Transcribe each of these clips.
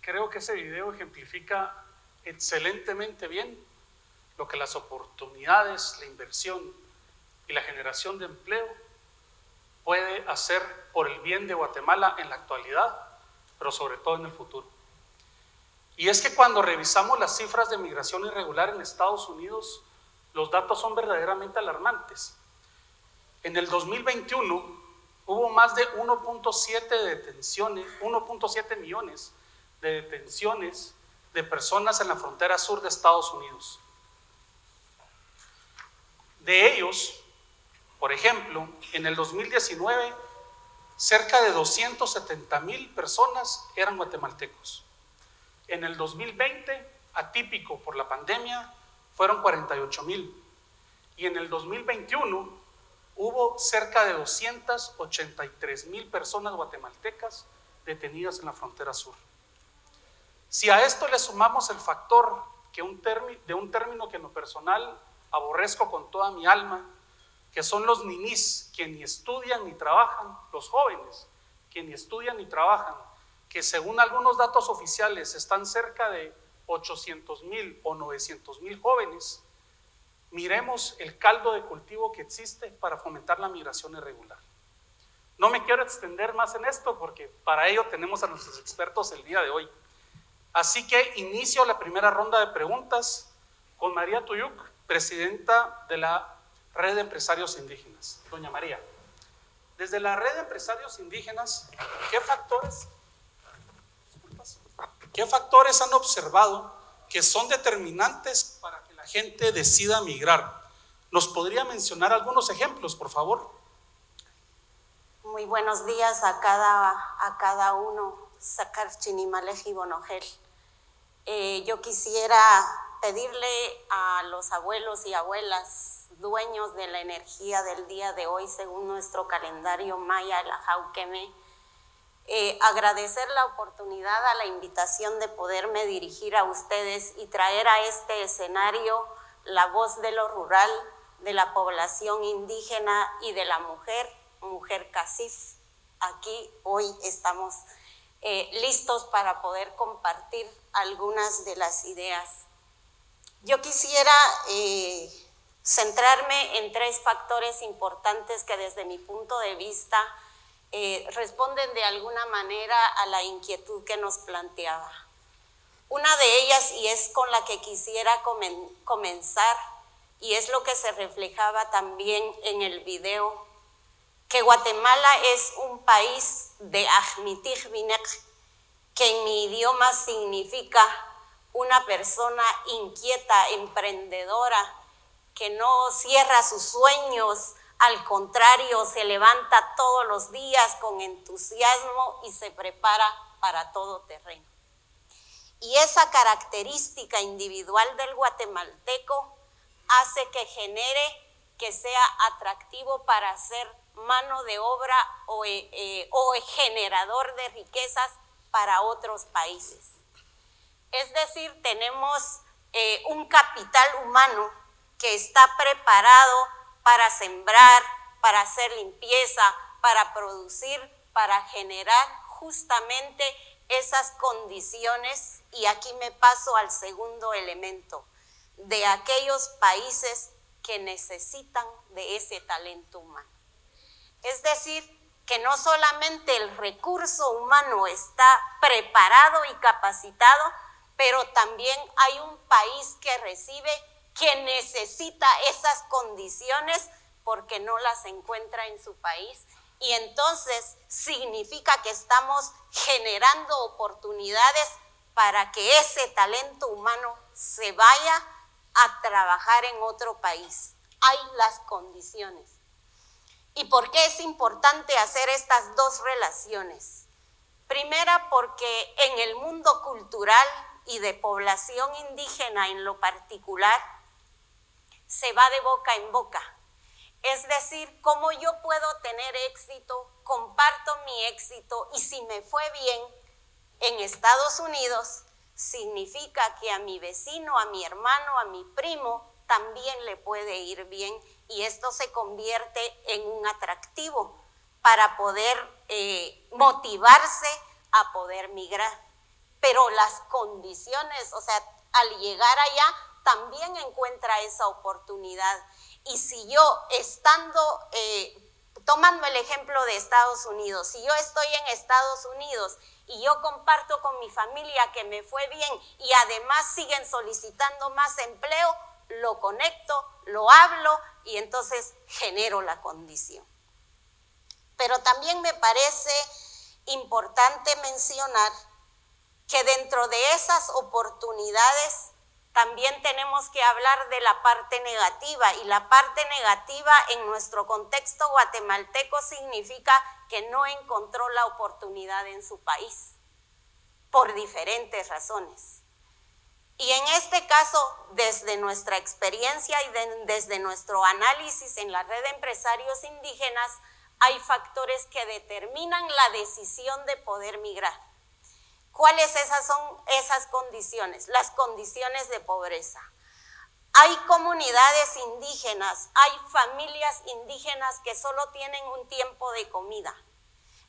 Creo que ese video ejemplifica excelentemente bien lo que las oportunidades, la inversión y la generación de empleo puede hacer por el bien de Guatemala en la actualidad, pero sobre todo en el futuro. Y es que cuando revisamos las cifras de migración irregular en Estados Unidos, los datos son verdaderamente alarmantes. En el 2021 hubo más de 1.7 millones de detenciones de personas en la frontera sur de Estados Unidos. De ellos, por ejemplo, en el 2019, cerca de 270,000 personas eran guatemaltecos. En el 2020, atípico por la pandemia, fueron 48,000. Y en el 2021 hubo cerca de 283,000 personas guatemaltecas detenidas en la frontera sur. Si a esto le sumamos el factor de un término que en lo personal aborrezco con toda mi alma, que son los ninis, que ni estudian ni trabajan, los jóvenes que ni estudian ni trabajan, que según algunos datos oficiales están cerca de 800,000 o 900,000 jóvenes, miremos el caldo de cultivo que existe para fomentar la migración irregular. No me quiero extender más en esto porque para ello tenemos a nuestros expertos el día de hoy. Así que inicio la primera ronda de preguntas con María Tuyuk, presidenta de la Red de Empresarios Indígenas. Doña María, desde la Red de Empresarios Indígenas, ¿qué factores han observado que son determinantes para que la gente decida migrar? ¿Nos podría mencionar algunos ejemplos, por favor? Muy buenos días a cada uno. Sacar Chinimaleji Bonogel. Yo quisiera pedirle a los abuelos y abuelas dueños de la energía del día de hoy, según nuestro calendario maya, la Jauqueme, agradecer la oportunidad, a la invitación de poderme dirigir a ustedes y traer a este escenario la voz de lo rural, de la población indígena y de la mujer cacif. Aquí hoy estamos listos para poder compartir algunas de las ideas. Yo quisiera centrarme en tres factores importantes que desde mi punto de vista responden de alguna manera a la inquietud que nos planteaba. Una de ellas, y es con la que quisiera comenzar, y es lo que se reflejaba también en el video, que Guatemala es un país de Ajmitij Binek, que en mi idioma significa una persona inquieta, emprendedora, que no cierra sus sueños, al contrario, se levanta todos los días con entusiasmo y se prepara para todo terreno. Y esa característica individual del guatemalteco hace que genere, que sea atractivo para ser mano de obra o generador de riquezas para otros países. Es decir, tenemos un capital humano que está preparado para sembrar, para hacer limpieza, para producir, para generar justamente esas condiciones. Y aquí me paso al segundo elemento, de aquellos países que necesitan de ese talento humano. Es decir, que no solamente el recurso humano está preparado y capacitado, pero también hay un país que recibe, que necesita esas condiciones porque no las encuentra en su país. Y entonces significa que estamos generando oportunidades para que ese talento humano se vaya a trabajar en otro país. Hay las condiciones. ¿Y por qué es importante hacer estas dos relaciones? Primera, porque en el mundo cultural y de población indígena en lo particular, se va de boca en boca. Es decir, cómo yo puedo tener éxito, comparto mi éxito, y si me fue bien en Estados Unidos, significa que a mi vecino, a mi hermano, a mi primo, también le puede ir bien, y esto se convierte en un atractivo para poder motivarse a poder migrar. pero las condiciones, o sea, al llegar allá también encuentra esa oportunidad. Y si yo estando, tomando el ejemplo de Estados Unidos, si yo estoy en Estados Unidos y yo comparto con mi familia que me fue bien y además siguen solicitando más empleo, lo conecto, lo hablo y entonces genero la condición. Pero también me parece importante mencionar que dentro de esas oportunidades también tenemos que hablar de la parte negativa, y la parte negativa en nuestro contexto guatemalteco significa que no encontró la oportunidad en su país por diferentes razones. Y en este caso, desde nuestra experiencia y desde nuestro análisis en la red de empresarios indígenas, hay factores que determinan la decisión de poder migrar. ¿Cuáles son esas condiciones? Las condiciones de pobreza. Hay comunidades indígenas, hay familias indígenas que solo tienen un tiempo de comida.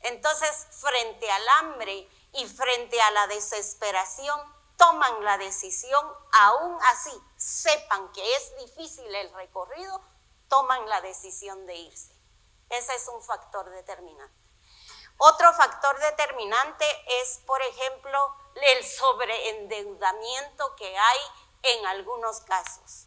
Entonces, frente al hambre y frente a la desesperación, toman la decisión, aún así sepan que es difícil el recorrido, toman la decisión de irse. Ese es un factor determinante. Otro factor determinante es, por ejemplo, el sobreendeudamiento que hay en algunos casos.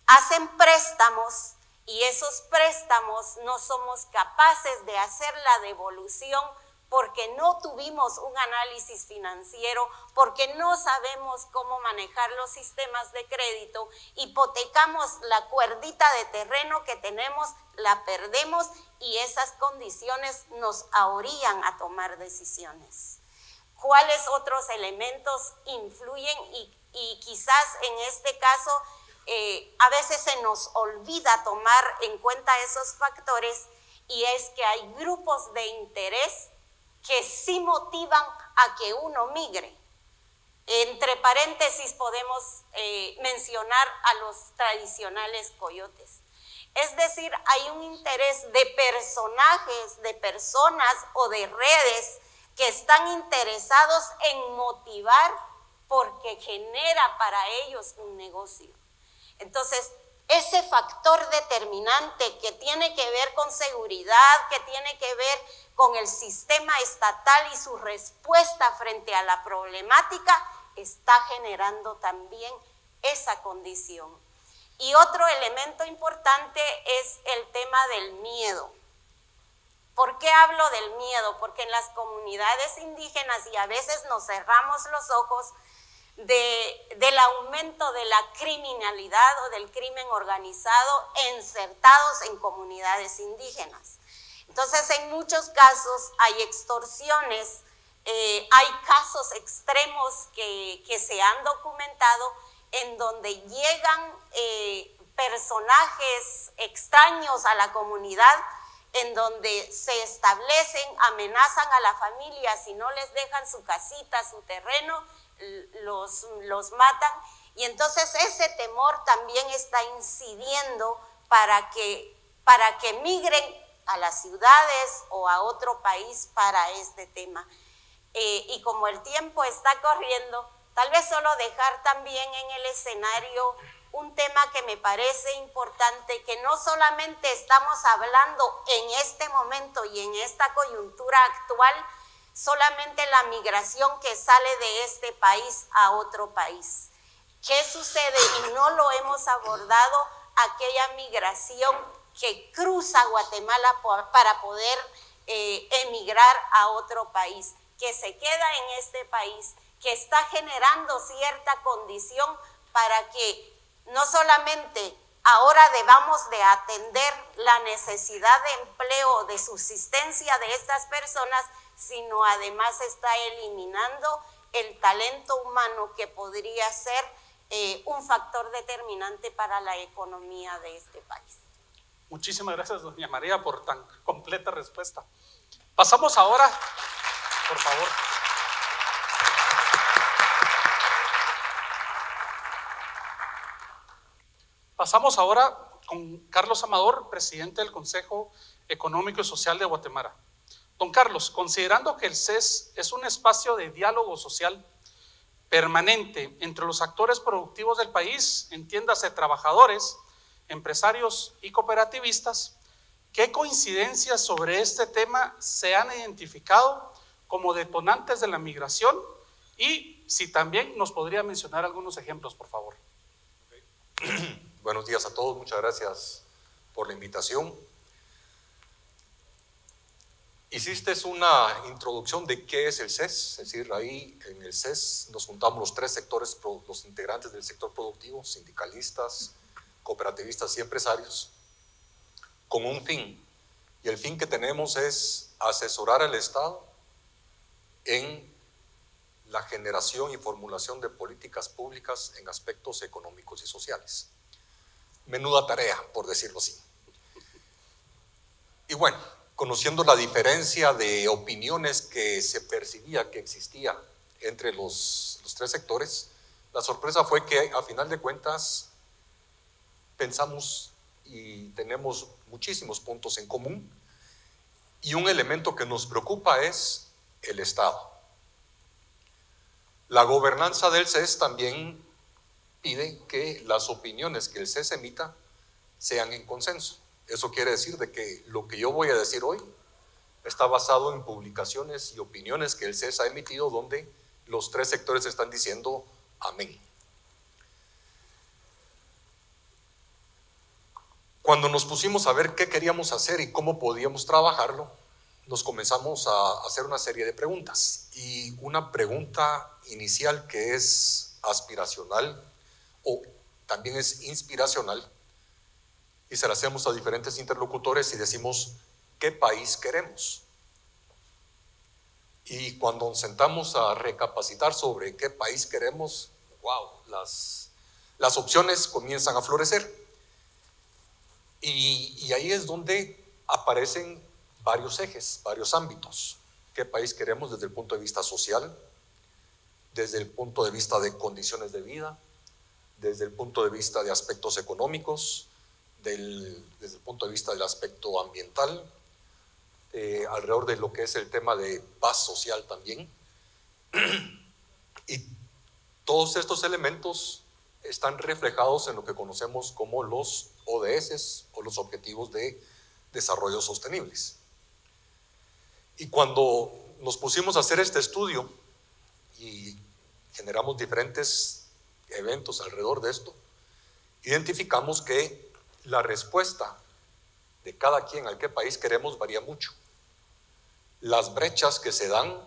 Hacen préstamos y esos préstamos no somos capaces de hacer la devolución porque no tuvimos un análisis financiero, porque no sabemos cómo manejar los sistemas de crédito, hipotecamos la cuerdita de terreno que tenemos, la perdemos y esas condiciones nos ahorían a tomar decisiones. ¿Cuáles otros elementos influyen? Y quizás en este caso a veces se nos olvida tomar en cuenta esos factores, y es que hay grupos de interés que sí motivan a que uno migre. Entre paréntesis podemos mencionar a los tradicionales coyotes. Es decir, hay un interés de personajes, de personas o de redes que están interesados en motivar porque genera para ellos un negocio. Entonces, ese factor determinante que tiene que ver con seguridad, que tiene que ver con el sistema estatal y su respuesta frente a la problemática, está generando también esa condición. Y otro elemento importante es el tema del miedo. ¿Por qué hablo del miedo? Porque en las comunidades indígenas, y a veces nos cerramos los ojos, del aumento de la criminalidad o del crimen organizado insertados en comunidades indígenas. Entonces, en muchos casos hay extorsiones, hay casos extremos que se han documentado en donde llegan personajes extraños a la comunidad, en donde se establecen, amenazan a la familia, si no les dejan su casita, su terreno, los matan. Y entonces ese temor también está incidiendo para que migren a las ciudades o a otro país para este tema. Y como el tiempo está corriendo, tal vez solo dejar también en el escenario un tema que me parece importante, que no solamente estamos hablando en este momento y en esta coyuntura actual, solamente la migración que sale de este país a otro país. ¿Qué sucede? Y no lo hemos abordado, aquella migración que cruza Guatemala para poder emigrar a otro país, que se queda en este país, que está generando cierta condición para que no solamente ahora debamos de atender la necesidad de empleo, de subsistencia de estas personas, sino además está eliminando el talento humano que podría ser un factor determinante para la economía de este país. Muchísimas gracias, doña María, por tan completa respuesta. Pasamos ahora, por favor. Pasamos ahora con Carlos Amador, presidente del Consejo Económico y Social de Guatemala. Don Carlos, considerando que el CES es un espacio de diálogo social, permanente entre los actores productivos del país, entiéndase trabajadores, empresarios y cooperativistas, ¿qué coincidencias sobre este tema se han identificado como detonantes de la migración? Y si también nos podría mencionar algunos ejemplos, por favor. Buenos días a todos, muchas gracias por la invitación. Hiciste una introducción de qué es el CES, es decir, ahí en el CES nos juntamos los tres sectores, los integrantes del sector productivo, sindicalistas, cooperativistas y empresarios, con un fin. Y el fin que tenemos es asesorar al Estado en la generación y formulación de políticas públicas en aspectos económicos y sociales. Menuda tarea, por decirlo así. Y bueno, conociendo la diferencia de opiniones que se percibía que existía entre los tres sectores, la sorpresa fue que a final de cuentas pensamos y tenemos muchísimos puntos en común, y un elemento que nos preocupa es el Estado. La gobernanza del CES también pide que las opiniones que el CES emita sean en consenso. Eso quiere decir de que lo que yo voy a decir hoy está basado en publicaciones y opiniones que el CES ha emitido, donde los tres sectores están diciendo amén. Cuando nos pusimos a ver qué queríamos hacer y cómo podíamos trabajarlo, nos comenzamos a hacer una serie de preguntas. Y una pregunta inicial que es aspiracional o también es inspiracional, y se la hacemos a diferentes interlocutores y decimos, ¿qué país queremos? Y cuando nos sentamos a recapacitar sobre qué país queremos, wow, las opciones comienzan a florecer. Y ahí es donde aparecen varios ejes, varios ámbitos. ¿Qué país queremos desde el punto de vista social? Desde el punto de vista de condiciones de vida, desde el punto de vista de aspectos económicos, desde el punto de vista del aspecto ambiental, alrededor de lo que es el tema de paz social también. Y todos estos elementos están reflejados en lo que conocemos como los ODS o los Objetivos de Desarrollo Sostenibles. Y cuando nos pusimos a hacer este estudio y generamos diferentes eventos alrededor de esto, identificamos que la respuesta de cada quien al qué país queremos varía mucho. Las brechas que se dan,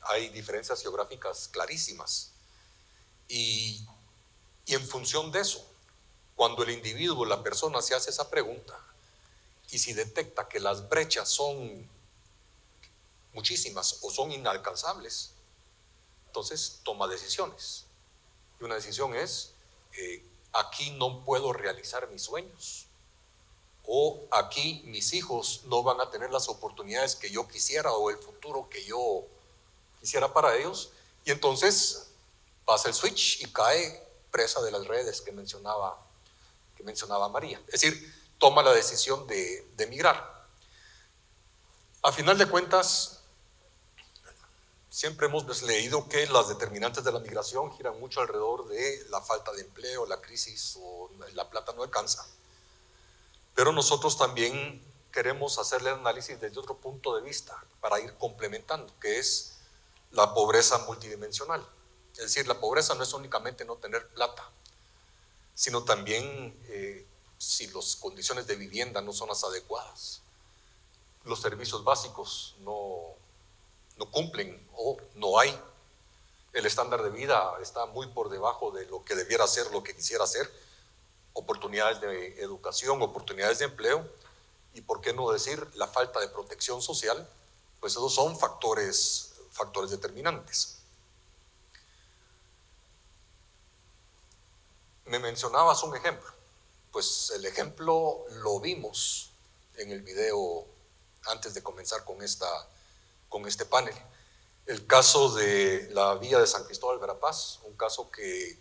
hay diferencias geográficas clarísimas. Y en función de eso, cuando el individuo, la persona se hace esa pregunta, y si detecta que las brechas son muchísimas o son inalcanzables, entonces toma decisiones. Y una decisión es, aquí no puedo realizar mis sueños, o aquí mis hijos no van a tener las oportunidades que yo quisiera o el futuro que yo quisiera para ellos, y entonces pasa el switch y cae presa de las redes que mencionaba María. Es decir, toma la decisión de emigrar. A final de cuentas, siempre hemos leído que las determinantes de la migración giran mucho alrededor de la falta de empleo, la crisis o la plata no alcanza. Pero nosotros también queremos hacerle el análisis desde otro punto de vista para ir complementando, que es la pobreza multidimensional. Es decir, la pobreza no es únicamente no tener plata, sino también si las condiciones de vivienda no son las adecuadas, los servicios básicos no cumplen o no hay, el estándar de vida está muy por debajo de lo que debiera ser, lo que quisiera ser, oportunidades de educación, oportunidades de empleo, y por qué no decir la falta de protección social, pues esos son factores determinantes. Me mencionabas un ejemplo, pues el ejemplo lo vimos en el video antes de comenzar con este panel. El caso de la vía de San Cristóbal Verapaz, un caso que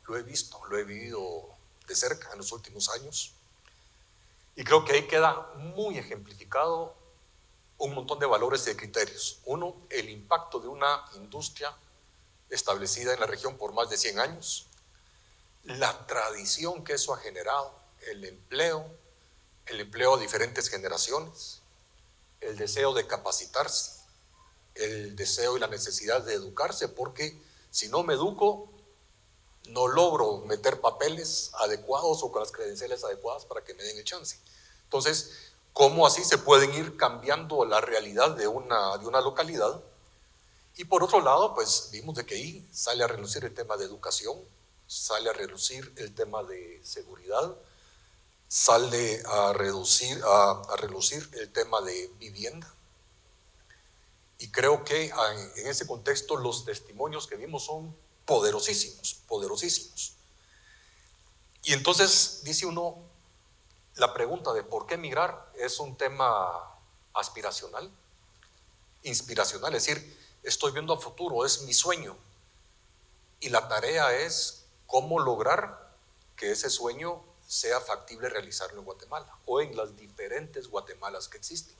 lo he visto, lo he vivido de cerca en los últimos años, y creo que ahí queda muy ejemplificado un montón de valores y de criterios. Uno, el impacto de una industria establecida en la región por más de 100 años, la tradición que eso ha generado, el empleo a diferentes generaciones, el deseo de capacitarse, el deseo y la necesidad de educarse, porque si no me educo, no logro meter papeles adecuados o con las credenciales adecuadas para que me den el chance. Entonces, ¿cómo así se pueden ir cambiando la realidad de una localidad? Y por otro lado, pues vimos de que ahí sale a relucir el tema de educación, sale a relucir el tema de seguridad, sale a relucir el tema de vivienda. Y creo que en ese contexto los testimonios que vimos son poderosísimos, poderosísimos. Y entonces dice uno, la pregunta de por qué migrar es un tema aspiracional, inspiracional, es decir, estoy viendo a futuro, es mi sueño. Y la tarea es cómo lograr que ese sueño sea factible realizarlo en Guatemala o en las diferentes Guatemalas que existen.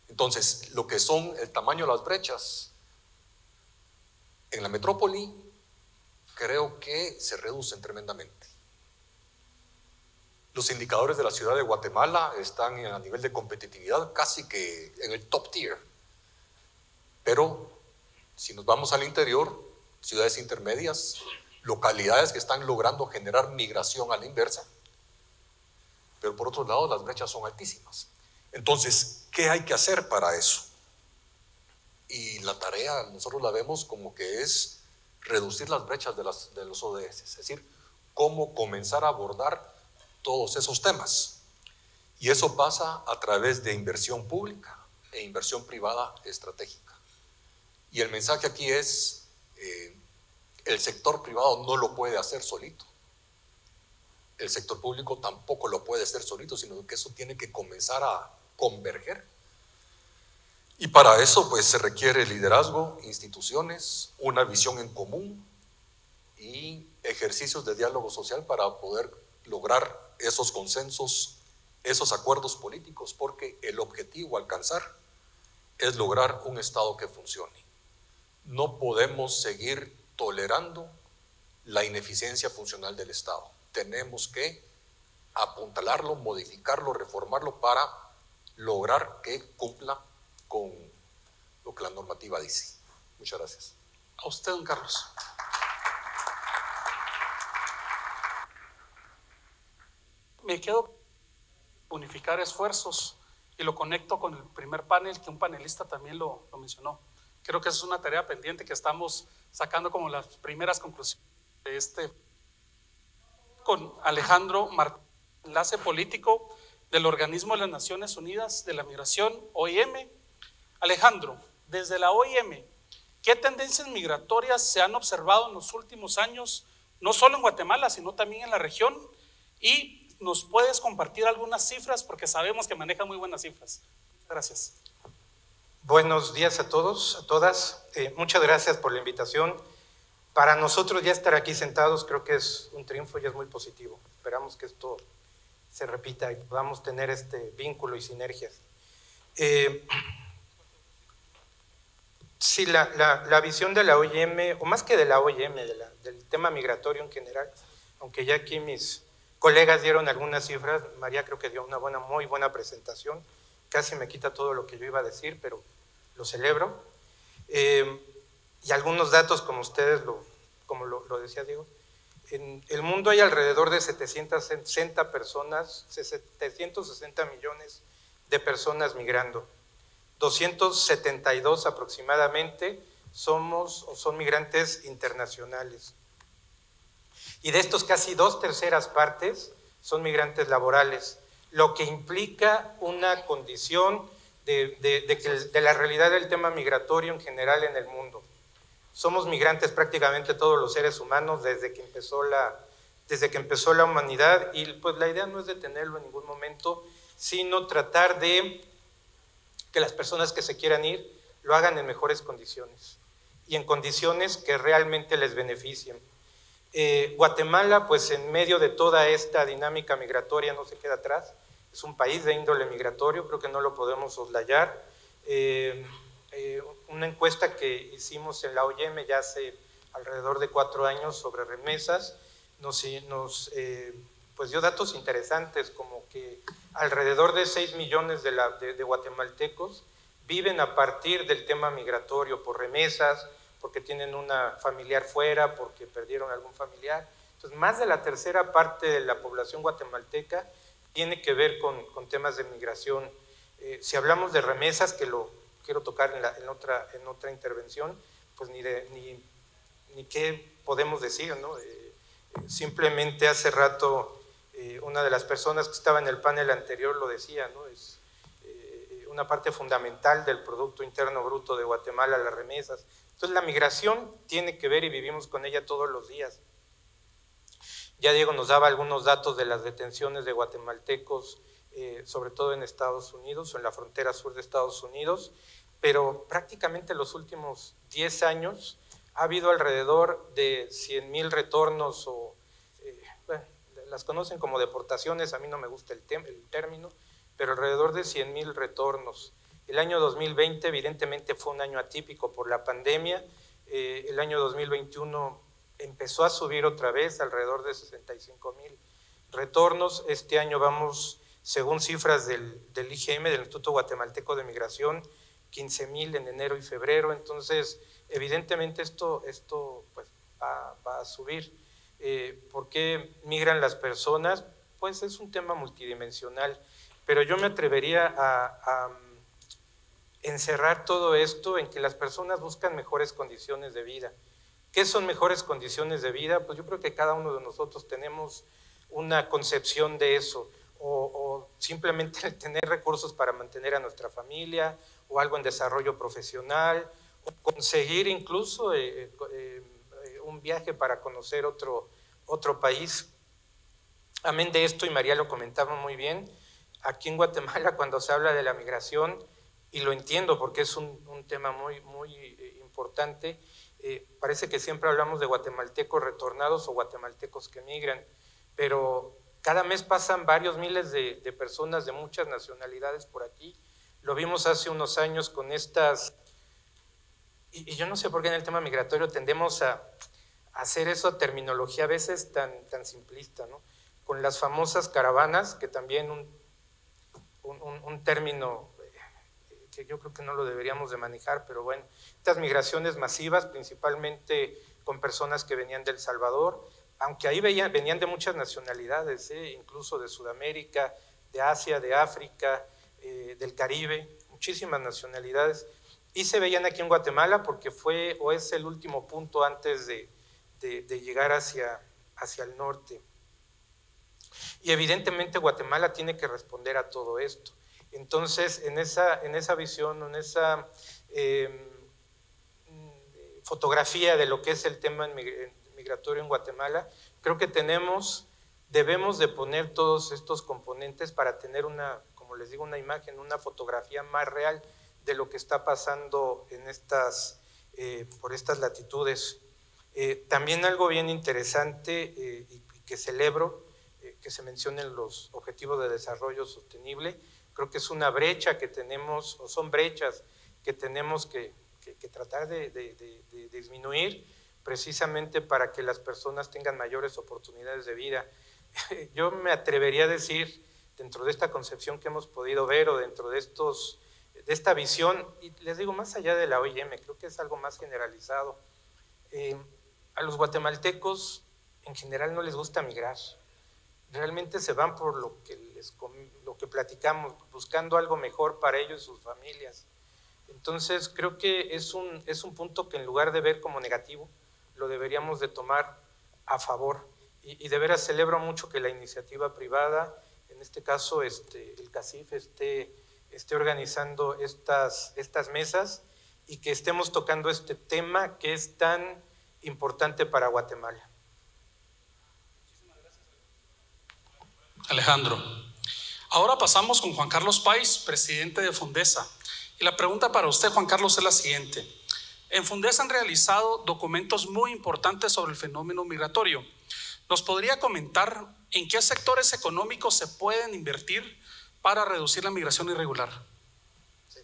Entonces, lo que son el tamaño de las brechas en la metrópoli, creo que se reducen tremendamente. Los indicadores de la ciudad de Guatemala están a nivel de competitividad casi que en el top tier. Pero si nos vamos al interior, ciudades intermedias, localidades que están logrando generar migración a la inversa, pero por otro lado las brechas son altísimas. Entonces, ¿qué hay que hacer para eso? Y la tarea nosotros la vemos como que es reducir las brechas de los ODS, es decir, cómo comenzar a abordar todos esos temas. Y eso pasa a través de inversión pública e inversión privada estratégica. Y el mensaje aquí es, el sector privado no lo puede hacer solito. El sector público tampoco lo puede hacer solito, sino que eso tiene que comenzar a converger. Y para eso pues se requiere liderazgo, instituciones, una visión en común y ejercicios de diálogo social para poder lograr esos consensos, esos acuerdos políticos, porque el objetivo a alcanzar es lograr un Estado que funcione. No podemos seguir tolerando la ineficiencia funcional del Estado. Tenemos que apuntalarlo, modificarlo, reformarlo para lograr que cumpla con lo que la normativa dice. Muchas gracias. A usted, don Carlos. Me quedo unificar esfuerzos y lo conecto con el primer panel que un panelista también lo mencionó. Creo que es una tarea pendiente que estamos sacando como las primeras conclusiones de este. Con Alejandro Martínez, enlace político del Organismo de las Naciones Unidas de la Migración, OIM. Alejandro, desde la OIM, ¿qué tendencias migratorias se han observado en los últimos años, no solo en Guatemala, sino también en la región? Y nos puedes compartir algunas cifras, porque sabemos que maneja muy buenas cifras. Gracias. Buenos días a todos, a todas. Muchas gracias por la invitación. Para nosotros ya estar aquí sentados creo que es un triunfo y es muy positivo. Esperamos que esto se repita y podamos tener este vínculo y sinergias. Sí, la visión de la OIM, o más que de la OIM, del tema migratorio en general, aunque ya aquí mis colegas dieron algunas cifras, María creo que dio una muy buena presentación, casi me quita todo lo que yo iba a decir, pero lo celebro. Y algunos datos como ustedes, como lo decía Diego, en el mundo hay alrededor de 760 millones de personas migrando. 272 aproximadamente son migrantes internacionales. Y de estos casi 2/3 partes son migrantes laborales, lo que implica una condición de la realidad del tema migratorio en general en el mundo. Somos migrantes prácticamente todos los seres humanos desde que empezó la humanidad, y pues la idea no es detenerlo en ningún momento, sino tratar de que las personas que se quieran ir lo hagan en mejores condiciones y en condiciones que realmente les beneficien. Guatemala, pues en medio de toda esta dinámica migratoria no se queda atrás, es un país de índole migratorio, creo que no lo podemos soslayar. una encuesta que hicimos en la OIM ya hace alrededor de 4 años sobre remesas, pues dio datos interesantes, como que alrededor de 6 millones de guatemaltecos viven a partir del tema migratorio, por remesas, porque tienen una familiar fuera, porque perdieron algún familiar. Entonces, más de la tercera parte de la población guatemalteca tiene que ver con temas de migración. Si hablamos de remesas, que lo quiero tocar en otra intervención, pues ni qué podemos decir, ¿no? Simplemente hace rato una de las personas que estaba en el panel anterior lo decía, ¿no? Es una parte fundamental del Producto Interno Bruto de Guatemala, las remesas. Entonces la migración tiene que ver y vivimos con ella todos los días. Ya Diego nos daba algunos datos de las detenciones de guatemaltecos, sobre todo en Estados Unidos o en la frontera sur de Estados Unidos, pero prácticamente los últimos 10 años ha habido alrededor de 100,000 retornos, o bueno, las conocen como deportaciones, a mí no me gusta el término, pero alrededor de 100,000 retornos. El año 2020 evidentemente fue un año atípico por la pandemia. El año 2021 empezó a subir otra vez, alrededor de 65,000 retornos. Este año vamos, según cifras del IGM, del Instituto Guatemalteco de Migración, 15,000 en enero y febrero. Entonces, evidentemente esto pues, va a subir. ¿Por qué migran las personas? Pues es un tema multidimensional, pero yo me atrevería a encerrar todo esto en que las personas buscan mejores condiciones de vida. ¿Qué son mejores condiciones de vida? Pues yo creo que cada uno de nosotros tenemos una concepción de eso, o simplemente el tener recursos para mantener a nuestra familia, o algo en desarrollo profesional, o conseguir incluso un viaje para conocer otro país. Amén de esto, y María lo comentaba muy bien, aquí en Guatemala cuando se habla de la migración, y lo entiendo porque es un tema muy, muy importante, parece que siempre hablamos de guatemaltecos retornados o guatemaltecos que migran, pero cada mes pasan varios miles de personas de muchas nacionalidades por aquí. Lo vimos hace unos años con estas, y yo no sé por qué en el tema migratorio tendemos a hacer esa terminología a veces tan simplista, ¿no? Con las famosas caravanas, que también un término que yo creo que no lo deberíamos de manejar, pero bueno, estas migraciones masivas, principalmente con personas que venían de El Salvador, aunque ahí venían de muchas nacionalidades, incluso de Sudamérica, de Asia, de África, del Caribe, muchísimas nacionalidades, y se veían aquí en Guatemala porque fue o es el último punto antes de llegar hacia el norte. Y evidentemente Guatemala tiene que responder a todo esto. Entonces, en esa visión, en esa fotografía de lo que es el tema migratorio en Guatemala, creo que debemos de poner todos estos componentes para tener como les digo, una imagen, una fotografía más real de lo que está pasando por estas latitudes. También algo bien interesante y que celebro, que se mencionen los Objetivos de Desarrollo Sostenible. Creo que es una brecha que tenemos, o son brechas que tenemos que tratar de disminuir, precisamente para que las personas tengan mayores oportunidades de vida. Yo me atrevería a decir, dentro de esta concepción que hemos podido ver, o dentro de esta visión, y les digo, más allá de la OIM, creo que es algo más generalizado. A los guatemaltecos en general no les gusta migrar. Realmente se van por lo que platicamos, buscando algo mejor para ellos y sus familias. Entonces creo que es un punto que en lugar de ver como negativo, lo deberíamos de tomar a favor. Y de veras celebro mucho que la iniciativa privada, en este caso el CACIF, esté organizando estas mesas, y que estemos tocando este tema que es tan importante para Guatemala. Alejandro. Ahora pasamos con Juan Carlos Páez, presidente de Fundesa. Y la pregunta para usted, Juan Carlos, es la siguiente. En Fundesa han realizado documentos muy importantes sobre el fenómeno migratorio. ¿Nos podría comentar en qué sectores económicos se pueden invertir para reducir la migración irregular? Sí.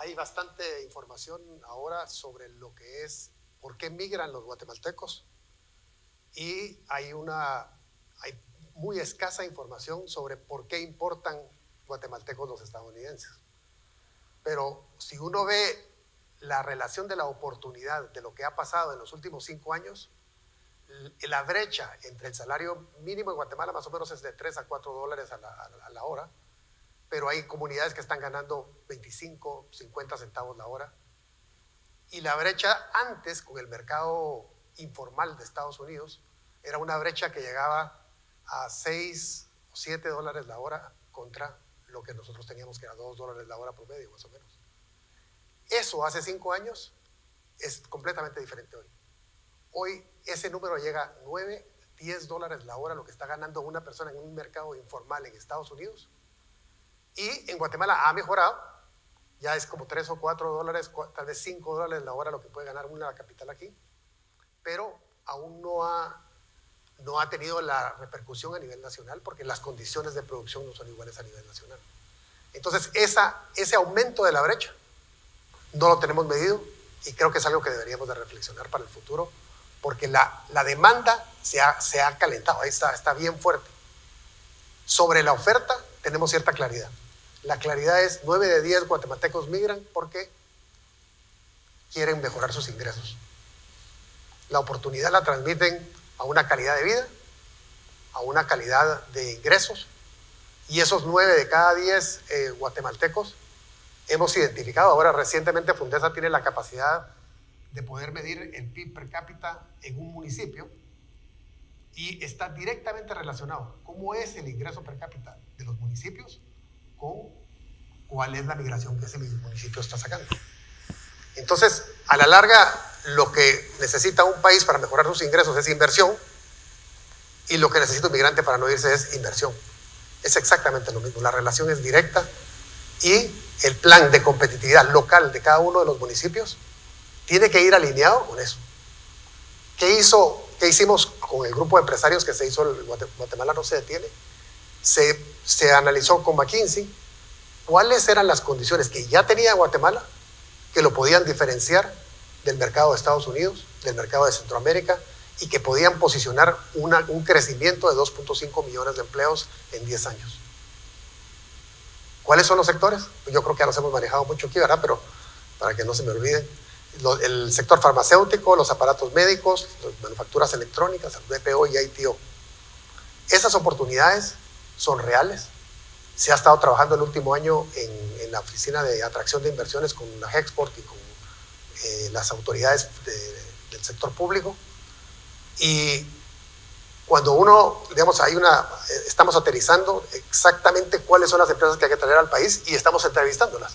hay bastante información ahora sobre lo que es, por qué migran los guatemaltecos, y hay muy escasa información sobre por qué importan guatemaltecos los estadounidenses. Pero si uno ve la relación de la oportunidad de lo que ha pasado en los últimos 5 años, la brecha entre el salario mínimo en Guatemala más o menos es de 3 a 4 dólares a la hora, pero hay comunidades que están ganando 25, 50 centavos la hora. Y la brecha antes, con el mercado informal de Estados Unidos, era una brecha que llegaba a 6 o 7 dólares la hora contra lo que nosotros teníamos, que era 2 dólares la hora promedio, más o menos. Eso hace 5 años es completamente diferente hoy. Hoy ese número llega a 9, 10 dólares la hora, lo que está ganando una persona en un mercado informal en Estados Unidos. Y en Guatemala ha mejorado, ya es como 3 o 4 dólares, tal vez 5 dólares la hora lo que puede ganar una capital aquí, pero aún no ha tenido la repercusión a nivel nacional porque las condiciones de producción no son iguales a nivel nacional. Entonces ese aumento de la brecha no lo tenemos medido y creo que es algo que deberíamos de reflexionar para el futuro, porque la demanda se ha calentado, ahí está bien fuerte. Sobre la oferta tenemos cierta claridad. La claridad es 9 de 10 guatemaltecos migran porque quieren mejorar sus ingresos. La oportunidad la transmiten a una calidad de vida, a una calidad de ingresos, y esos 9 de cada 10 guatemaltecos hemos identificado. Ahora recientemente Fundesa tiene la capacidad de poder medir el PIB per cápita en un municipio y está directamente relacionado cómo es el ingreso per cápita de los municipios con cuál es la migración que ese municipio está sacando. Entonces, a la larga, lo que necesita un país para mejorar sus ingresos es inversión, y lo que necesita un migrante para no irse es inversión. Es exactamente lo mismo, la relación es directa, y el plan de competitividad local de cada uno de los municipios tiene que ir alineado con eso. ¿Qué hicimos con el grupo de empresarios que se hizo el Guatemala no se detiene? Se analizó con McKinsey cuáles eran las condiciones que ya tenía Guatemala que lo podían diferenciar del mercado de Estados Unidos, del mercado de Centroamérica, y que podían posicionar un crecimiento de 2.5 millones de empleos en 10 años. ¿Cuáles son los sectores? Yo creo que ya los hemos manejado mucho aquí, ¿verdad? Pero para que no se me olviden, el sector farmacéutico, los aparatos médicos, las manufacturas electrónicas, el BPO y ITO. Esas oportunidades son reales. Se ha estado trabajando el último año en la oficina de atracción de inversiones con la Hexport y con las autoridades del sector público. Y cuando uno, digamos, estamos aterrizando exactamente cuáles son las empresas que hay que traer al país y estamos entrevistándolas.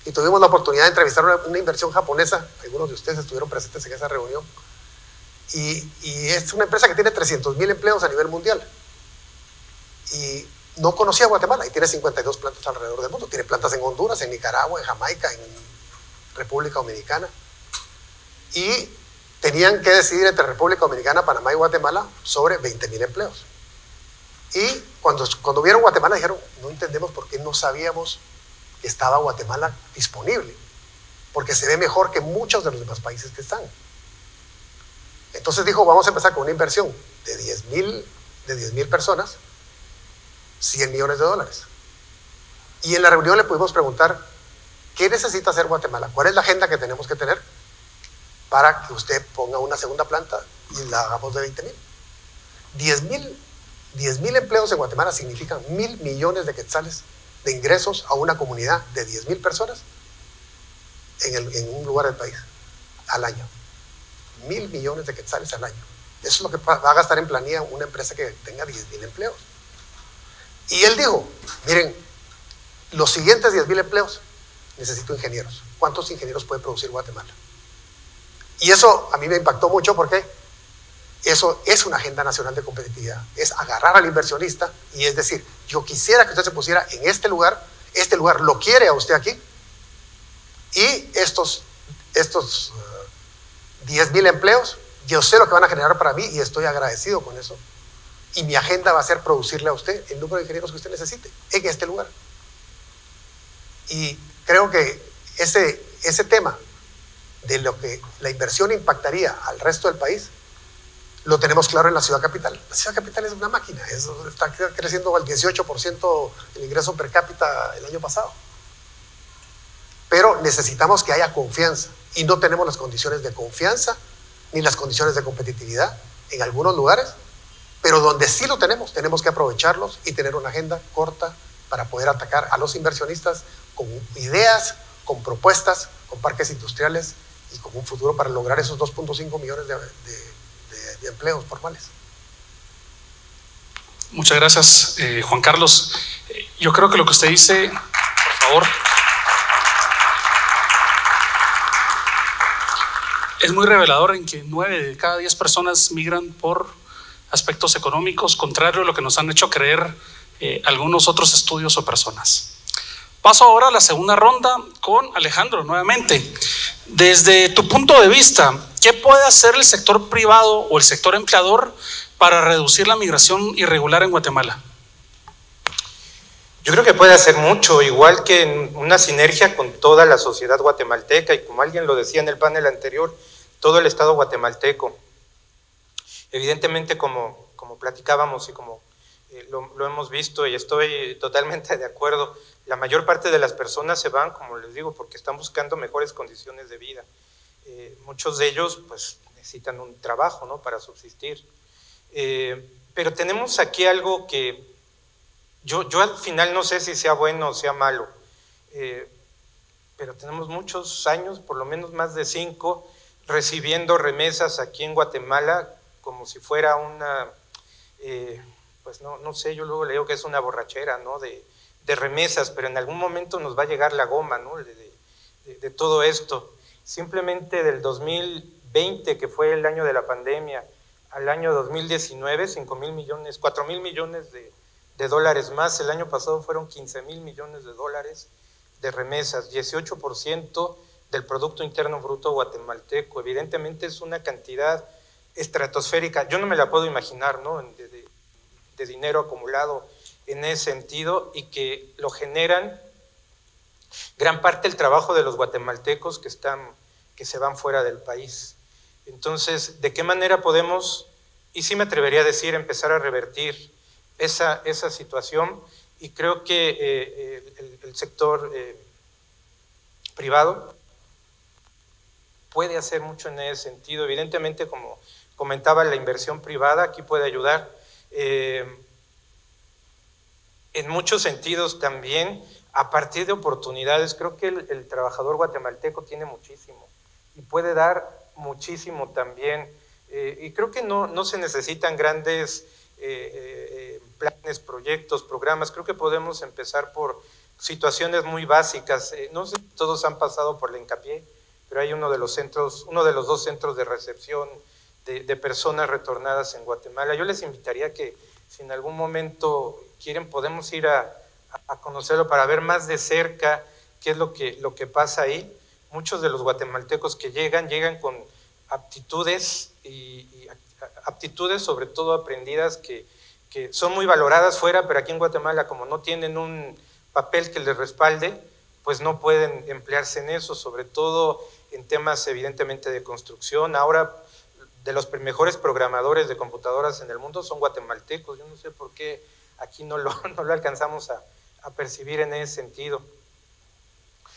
Y tuvimos la oportunidad de entrevistar una inversión japonesa, algunos de ustedes estuvieron presentes en esa reunión, y es una empresa que tiene 300,000 empleos a nivel mundial. Y no conocía Guatemala y tiene 52 plantas alrededor del mundo. Tiene plantas en Honduras, en Nicaragua, en Jamaica, en República Dominicana. Y tenían que decidir entre República Dominicana, Panamá y Guatemala sobre 20,000 empleos. Y cuando vieron Guatemala dijeron, no entendemos por qué no sabíamos que estaba Guatemala disponible, porque se ve mejor que muchos de los demás países que están. Entonces dijo, vamos a empezar con una inversión de 10,000 personas, 100 millones de dólares. Y en la reunión le pudimos preguntar, ¿qué necesita hacer Guatemala? ¿Cuál es la agenda que tenemos que tener para que usted ponga una segunda planta y la hagamos de 20,000? 10,000 empleos en Guatemala significan 1,000 millones de quetzales de ingresos a una comunidad de 10,000 personas en un lugar del país al año. 1,000 millones de quetzales al año. Eso es lo que va a gastar en planilla una empresa que tenga 10,000 empleos. Y él dijo, miren, los siguientes 10,000 empleos necesito ingenieros. ¿Cuántos ingenieros puede producir Guatemala? Y eso a mí me impactó mucho porque eso es una agenda nacional de competitividad. Es agarrar al inversionista y es decir, yo quisiera que usted se pusiera en este lugar lo quiere a usted aquí, y estos 10,000 empleos, yo sé lo que van a generar para mí y estoy agradecido con eso. Y mi agenda va a ser producirle a usted el número de ingenieros que usted necesite en este lugar. Y creo que ese tema de lo que la inversión impactaría al resto del país, lo tenemos claro en la ciudad capital. La ciudad capital es una máquina, está creciendo al 18% el ingreso per cápita el año pasado. Pero necesitamos que haya confianza y no tenemos las condiciones de confianza ni las condiciones de competitividad en algunos lugares, pero donde sí lo tenemos que aprovecharlos y tener una agenda corta para poder atacar a los inversionistas con ideas, con propuestas, con parques industriales y con un futuro para lograr esos 2.5 millones de empleos formales. Muchas gracias, Juan Carlos. Yo creo que lo que usted dice, por favor, es muy revelador en que 9 de cada 10 personas migran por aspectos económicos, contrario a lo que nos han hecho creer algunos otros estudios o personas. Paso ahora a la segunda ronda con Alejandro nuevamente. Desde tu punto de vista, ¿qué puede hacer el sector privado o el sector empleador para reducir la migración irregular en Guatemala? Yo creo que puede hacer mucho, igual que en una sinergia con toda la sociedad guatemalteca y, como alguien lo decía en el panel anterior, todo el Estado guatemalteco. Evidentemente, como platicábamos y como lo hemos visto, y estoy totalmente de acuerdo, la mayor parte de las personas se van, como les digo, porque están buscando mejores condiciones de vida. Muchos de ellos pues necesitan un trabajo, ¿no?, para subsistir. Pero tenemos aquí algo que yo al final no sé si sea bueno o sea malo, pero tenemos muchos años, por lo menos más de 5, recibiendo remesas aquí en Guatemala como si fuera una, pues no sé, yo luego le digo que es una borrachera, ¿no?, de remesas, pero en algún momento nos va a llegar la goma, ¿no?, de todo esto. Simplemente del 2020, que fue el año de la pandemia, al año 2019, 5,000 millones, 4,000 millones de dólares más. El año pasado fueron 15,000 millones de dólares de remesas, 18% del Producto Interno Bruto guatemalteco. Evidentemente es una cantidad estratosférica. Yo no me la puedo imaginar, ¿no?, de dinero acumulado en ese sentido, y que lo generan gran parte del trabajo de los guatemaltecos que se van fuera del país. Entonces, ¿de qué manera podemos, y sí me atrevería a decir, empezar a revertir esa situación? Y creo que el sector privado puede hacer mucho en ese sentido. Evidentemente, como comentaba, la inversión privada aquí puede ayudar. En muchos sentidos también, a partir de oportunidades. Creo que el trabajador guatemalteco tiene muchísimo y puede dar muchísimo también, y creo que no se necesitan grandes planes, proyectos, programas. Creo que podemos empezar por situaciones muy básicas. No sé si todos han pasado por la Hincapié, pero hay uno de los 2 centros de recepción de personas retornadas en Guatemala. Yo les invitaría que, si en algún momento quieren, podemos ir a conocerlo para ver más de cerca qué es lo que pasa ahí. Muchos de los guatemaltecos que llegan con aptitudes, y aptitudes sobre todo aprendidas que son muy valoradas fuera, pero aquí en Guatemala, como no tienen un papel que les respalde, pues no pueden emplearse en eso, sobre todo en temas evidentemente de construcción. Ahora, de los mejores programadores de computadoras en el mundo son guatemaltecos. Yo no sé por qué aquí no lo alcanzamos a percibir en ese sentido.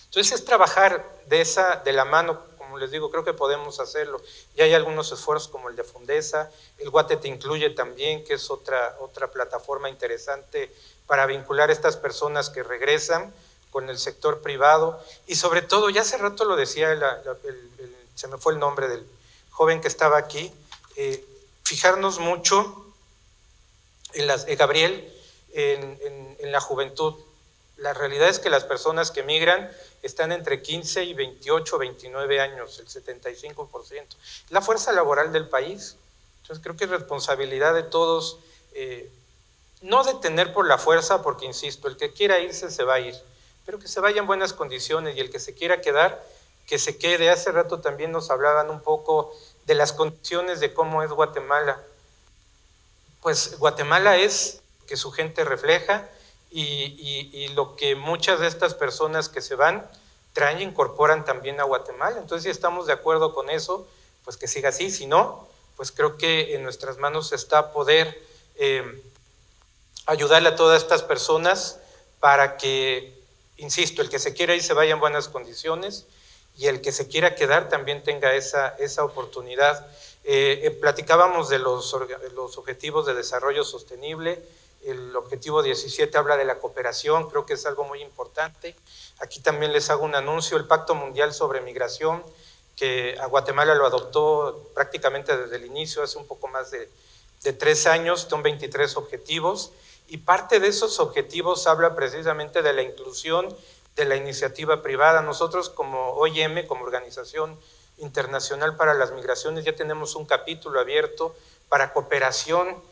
Entonces es trabajar de la mano, como les digo, creo que podemos hacerlo. Ya hay algunos esfuerzos como el de Fundesa, el Guate Te Incluye también, que es otra plataforma interesante para vincular a estas personas que regresan con el sector privado. Y sobre todo, ya hace rato lo decía, se me fue el nombre del joven que estaba aquí, fijarnos mucho Gabriel, en la juventud. La realidad es que las personas que migran están entre 15 y 28, 29 años, el 75%. La fuerza laboral del país. Entonces creo que es responsabilidad de todos, no detener por la fuerza, porque insisto, el que quiera irse se va a ir, pero que se vaya en buenas condiciones, y el que se quiera quedar, que se quede. Hace rato también nos hablaban un poco de las condiciones de cómo es Guatemala. Pues Guatemala es que su gente refleja, y lo que muchas de estas personas que se van, traen e incorporan también a Guatemala. Entonces, si estamos de acuerdo con eso, pues que siga así. Si no, pues creo que en nuestras manos está poder ayudarle a todas estas personas para que, insisto, el que se quiera ir se vaya en buenas condiciones y el que se quiera quedar también tenga esa oportunidad. Platicábamos de los objetivos de desarrollo sostenible. El objetivo 17 habla de la cooperación, creo que es algo muy importante. Aquí también les hago un anuncio, el Pacto Mundial sobre Migración, que a Guatemala lo adoptó prácticamente desde el inicio, hace un poco más de 3 años, son 23 objetivos, y parte de esos objetivos habla precisamente de la inclusión de la iniciativa privada. Nosotros como OIM, como Organización Internacional para las Migraciones, ya tenemos un capítulo abierto para cooperación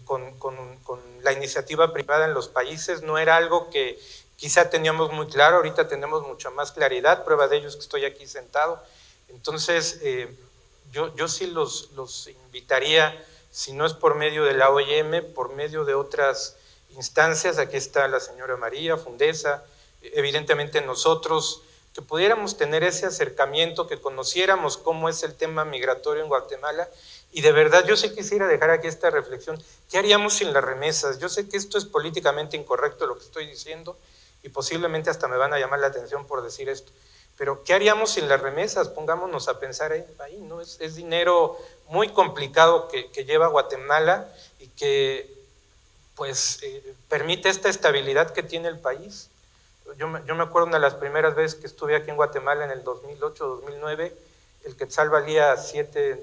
con la iniciativa privada en los países. No era algo que quizá teníamos muy claro, ahorita tenemos mucha más claridad, prueba de ello es que estoy aquí sentado. Entonces, yo sí los invitaría, si no es por medio de la OIM, por medio de otras instancias. Aquí está la señora María, Fundesa, evidentemente nosotros, que pudiéramos tener ese acercamiento, que conociéramos cómo es el tema migratorio en Guatemala. Y de verdad, yo sí quisiera dejar aquí esta reflexión. ¿Qué haríamos sin las remesas? Yo sé que esto es políticamente incorrecto lo que estoy diciendo y posiblemente hasta me van a llamar la atención por decir esto. Pero ¿qué haríamos sin las remesas? Pongámonos a pensar ahí, ¿no? Es dinero muy complicado que lleva Guatemala y que pues permite esta estabilidad que tiene el país. Yo me acuerdo una de las primeras veces que estuve aquí en Guatemala en el 2008-2009, el quetzal valía 7.88,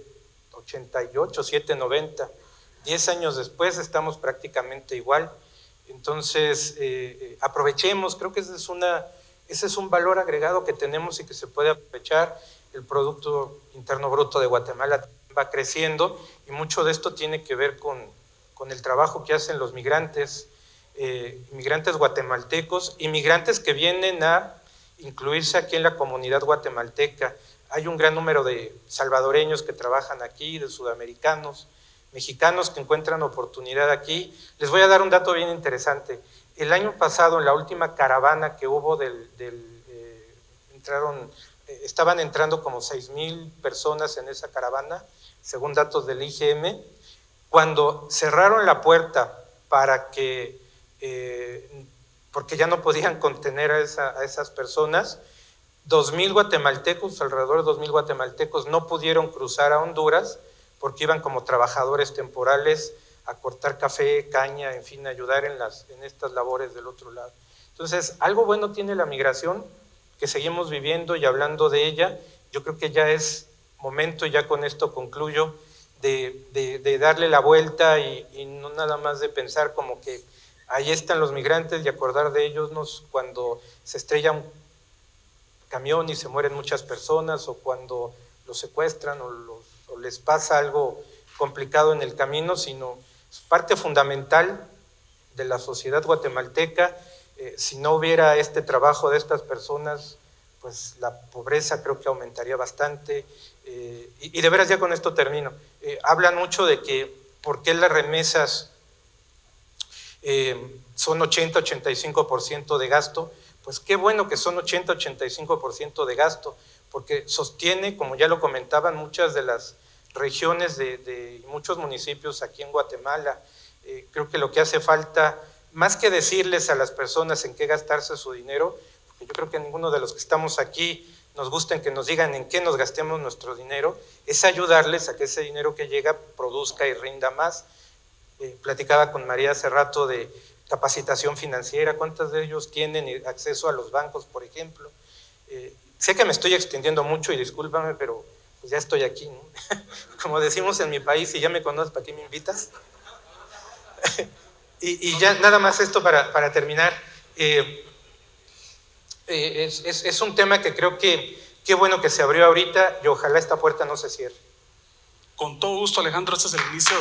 7.90. 10 años después estamos prácticamente igual. Entonces, aprovechemos, creo que ese es un valor agregado que tenemos y que se puede aprovechar. El Producto Interno Bruto de Guatemala va creciendo y mucho de esto tiene que ver con el trabajo que hacen los migrantes, inmigrantes guatemaltecos, inmigrantes que vienen a incluirse aquí en la comunidad guatemalteca. Hay un gran número de salvadoreños que trabajan aquí, de sudamericanos, mexicanos que encuentran oportunidad aquí. Les voy a dar un dato bien interesante. El año pasado, en la última caravana que hubo estaban entrando como 6,000 personas en esa caravana, según datos del IGM. Cuando cerraron la puerta para que porque ya no podían contener a esas personas, 2,000 guatemaltecos, alrededor de 2,000 guatemaltecos no pudieron cruzar a Honduras porque iban como trabajadores temporales a cortar café, caña, en fin, ayudar en estas labores del otro lado. Entonces, algo bueno tiene la migración, que seguimos viviendo y hablando de ella. Yo creo que ya es momento, y ya con esto concluyo, de darle la vuelta y no nada más de pensar como que ahí están los migrantes y acordar de ellos cuando se estrella un camión y se mueren muchas personas, o cuando los secuestran o les pasa algo complicado en el camino, sino es parte fundamental de la sociedad guatemalteca. Si no hubiera este trabajo de estas personas, pues la pobreza creo que aumentaría bastante. Y de veras, ya con esto termino. Hablan mucho de que por qué las remesas son 80-85% de gasto. Pues qué bueno que son 80-85% de gasto, porque sostiene, como ya lo comentaban, muchas de las regiones de muchos municipios aquí en Guatemala. Creo que lo que hace falta, más que decirles a las personas en qué gastarse su dinero, porque yo creo que a ninguno de los que estamos aquí nos gusta que nos digan en qué nos gastemos nuestro dinero, es ayudarles a que ese dinero que llega produzca y rinda más. Platicaba con María hace rato de capacitación financiera, ¿cuántos de ellos tienen acceso a los bancos, por ejemplo? Sé que me estoy extendiendo mucho y discúlpame, pero pues ya estoy aquí, ¿no? Como decimos en mi país, si ya me conoces, ¿para qué me invitas? y ya nada más esto para terminar. Es un tema que creo que qué bueno que se abrió ahorita y ojalá esta puerta no se cierre. Con todo gusto, Alejandro, este es el inicio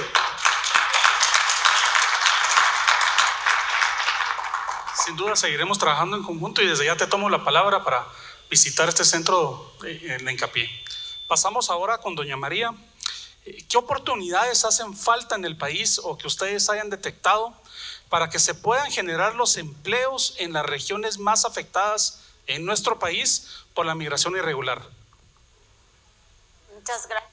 Sin duda seguiremos trabajando en conjunto y desde ya te tomo la palabra para visitar este centro en Hincapié. Pasamos ahora con doña María. ¿Qué oportunidades hacen falta en el país o que ustedes hayan detectado para que se puedan generar los empleos en las regiones más afectadas en nuestro país por la migración irregular. Muchas gracias.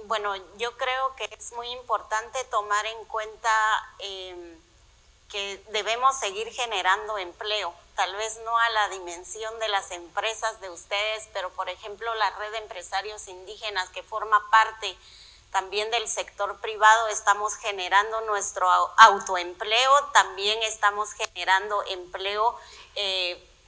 Bueno, yo creo que es muy importante tomar en cuenta que debemos seguir generando empleo, tal vez no a la dimensión de las empresas de ustedes, pero por ejemplo la red de empresarios indígenas que forma parte también del sector privado, estamos generando nuestro autoempleo, también estamos generando empleo.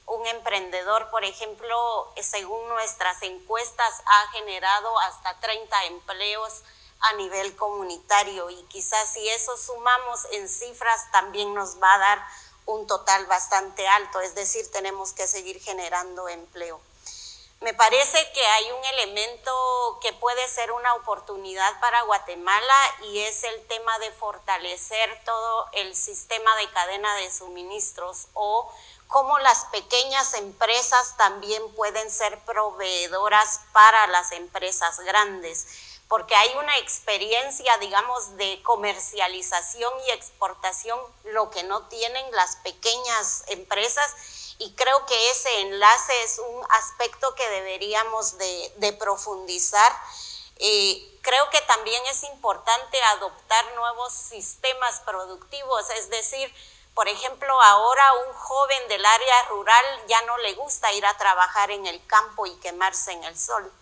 Un emprendedor, por ejemplo, según nuestras encuestas, ha generado hasta 30 empleos a nivel comunitario, y quizás si eso sumamos en cifras también nos va a dar un total bastante alto, es decir, tenemos que seguir generando empleo. Me parece que hay un elemento que puede ser una oportunidad para Guatemala, y es el tema de fortalecer todo el sistema de cadena de suministros, o cómo las pequeñas empresas también pueden ser proveedoras para las empresas grandes, porque hay una experiencia, digamos, de comercialización y exportación, lo que no tienen las pequeñas empresas, y creo que ese enlace es un aspecto que deberíamos de profundizar. Creo que también es importante adoptar nuevos sistemas productivos, es decir, por ejemplo, ahora un joven del área rural ya no le gusta ir a trabajar en el campo y quemarse en el sol.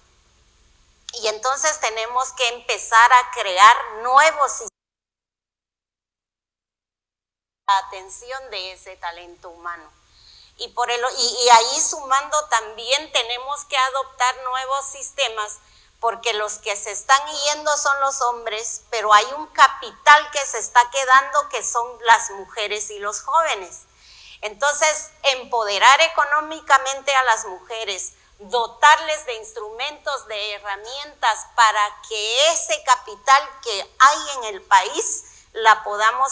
Y entonces tenemos que empezar a crear nuevos sistemas de atención de ese talento humano. Y ahí sumando también tenemos que adoptar nuevos sistemas, porque los que se están yendo son los hombres, pero hay un capital que se está quedando, que son las mujeres y los jóvenes. Entonces, empoderar económicamente a las mujeres, dotarles de instrumentos, de herramientas para que ese capital que hay en el país la podamos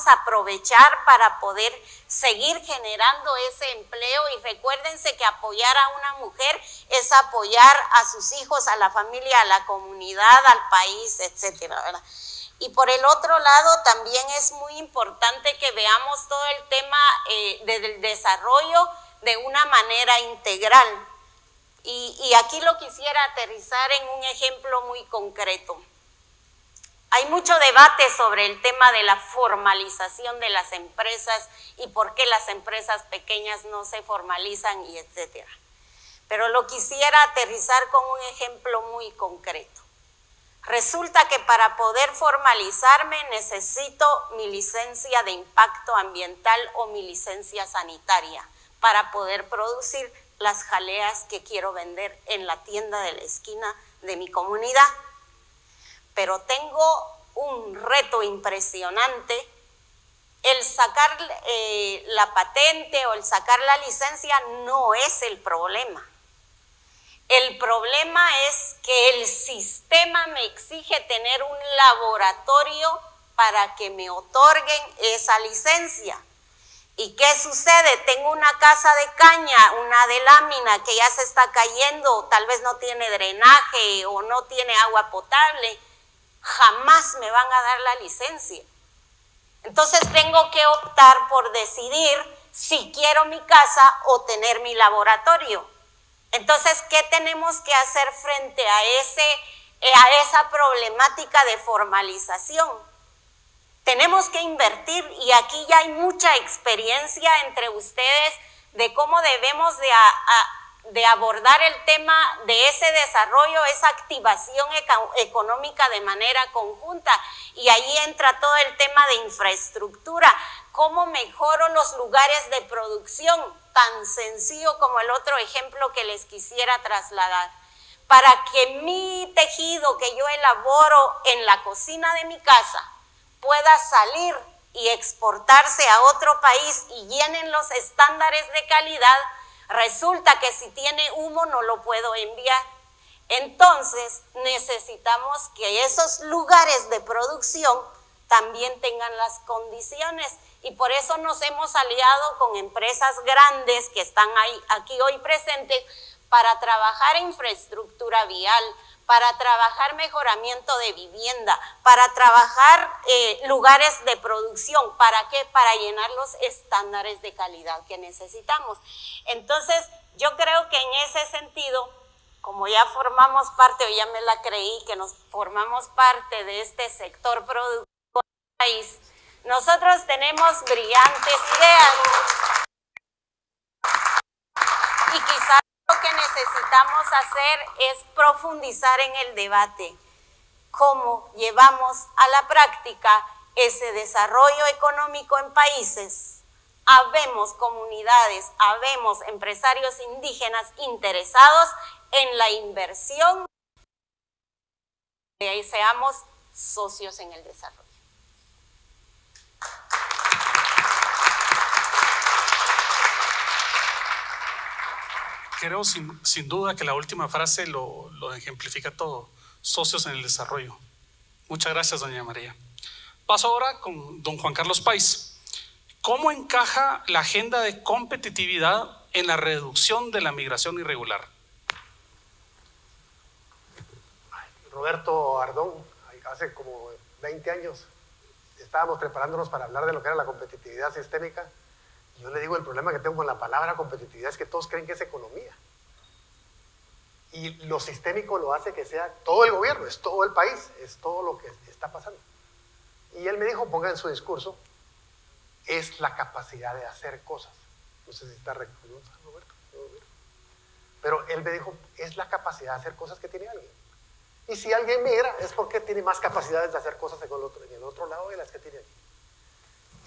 aprovechar para poder seguir generando ese empleo. Y recuérdense que apoyar a una mujer es apoyar a sus hijos, a la familia, a la comunidad, al país, etcétera, ¿verdad? Y por el otro lado también es muy importante que veamos todo el tema del desarrollo de una manera integral. Y aquí lo quisiera aterrizar en un ejemplo muy concreto. Hay mucho debate sobre el tema de la formalización de las empresas y por qué las empresas pequeñas no se formalizan y etcétera. Pero lo quisiera aterrizar con un ejemplo muy concreto. Resulta que para poder formalizarme necesito mi licencia de impacto ambiental o mi licencia sanitaria para poder producir las jaleas que quiero vender en la tienda de la esquina de mi comunidad. Pero tengo un reto impresionante. El sacar la patente o el sacar la licencia no es el problema. El problema es que el sistema me exige tener un laboratorio para que me otorguen esa licencia. ¿Y qué sucede? Tengo una casa de caña, una de lámina que ya se está cayendo, tal vez no tiene drenaje o no tiene agua potable. Jamás me van a dar la licencia. Entonces tengo que optar por decidir si quiero mi casa o tener mi laboratorio. Entonces, ¿qué tenemos que hacer frente a esa problemática de formalización? Tenemos que invertir, y aquí ya hay mucha experiencia entre ustedes de cómo debemos de abordar el tema de ese desarrollo, esa activación económica de manera conjunta. Y ahí entra todo el tema de infraestructura. ¿Cómo mejoro los lugares de producción? Tan sencillo como el otro ejemplo que les quisiera trasladar. Para que mi tejido que yo elaboro en la cocina de mi casa pueda salir y exportarse a otro país y llenen los estándares de calidad, resulta que si tiene humo no lo puedo enviar. Entonces necesitamos que esos lugares de producción también tengan las condiciones, y por eso nos hemos aliado con empresas grandes que están aquí hoy presentes para trabajar en infraestructura vial, para trabajar mejoramiento de vivienda, para trabajar lugares de producción. ¿Para qué? Para llenar los estándares de calidad que necesitamos. Entonces, yo creo que en ese sentido, como ya formamos parte, o ya me la creí, que nos formamos parte de este sector productivo del país, nosotros tenemos brillantes ideas. Y quizás lo que necesitamos hacer es profundizar en el debate. ¿Cómo llevamos a la práctica ese desarrollo económico en países? Habemos comunidades, habemos empresarios indígenas interesados en la inversión y seamos socios en el desarrollo. Creo sin duda que la última frase lo ejemplifica todo. Socios en el desarrollo. Muchas gracias, doña María. Paso ahora con don Juan Carlos Páez. ¿Cómo encaja la agenda de competitividad en la reducción de la migración irregular? Roberto Ardón, hace como 20 años estábamos preparándonos para hablar de lo que era la competitividad sistémica. Yo le digo, el problema que tengo con la palabra competitividad es que todos creen que es economía. Y lo sistémico lo hace que sea todo el gobierno, es todo el país, es todo lo que está pasando. Y él me dijo, ponga en su discurso, es la capacidad de hacer cosas. No sé si está reconociendo, Roberto. Pero él me dijo, es la capacidad de hacer cosas que tiene alguien. Y si alguien migra, es porque tiene más capacidades de hacer cosas en el otro lado de las que tiene aquí.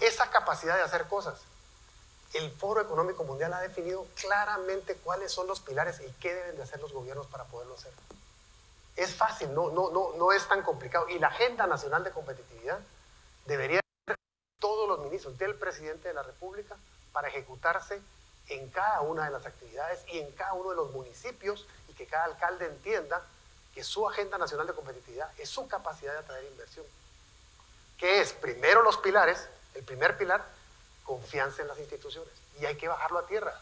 Esa capacidad de hacer cosas, el Foro Económico Mundial ha definido claramente cuáles son los pilares y qué deben de hacer los gobiernos para poderlo hacer. Es fácil, no es tan complicado. Y la Agenda Nacional de Competitividad debería ser todos los ministros del presidente de la República para ejecutarse en cada una de las actividades y en cada uno de los municipios, y que cada alcalde entienda que su Agenda Nacional de Competitividad es su capacidad de atraer inversión. ¿Qué es? Primero los pilares, el primer pilar, confianza en las instituciones. Y hay que bajarlo a tierra.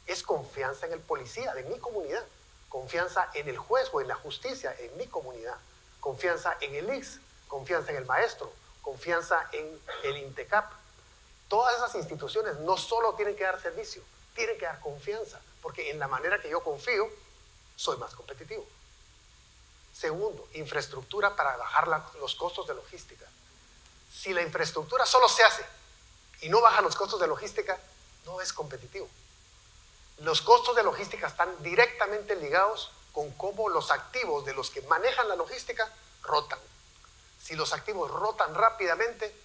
Es confianza en el policía de mi comunidad, confianza en el juez o en la justicia en mi comunidad, confianza en el ICS, confianza en el maestro, confianza en el INTECAP. Todas esas instituciones no solo tienen que dar servicio, tienen que dar confianza, porque en la manera que yo confío, soy más competitivo. Segundo, infraestructura para bajar los costos de logística. Si la infraestructura solo se hace y no baja los costos de logística, no es competitivo. Los costos de logística están directamente ligados con cómo los activos de los que manejan la logística rotan. Si los activos rotan rápidamente,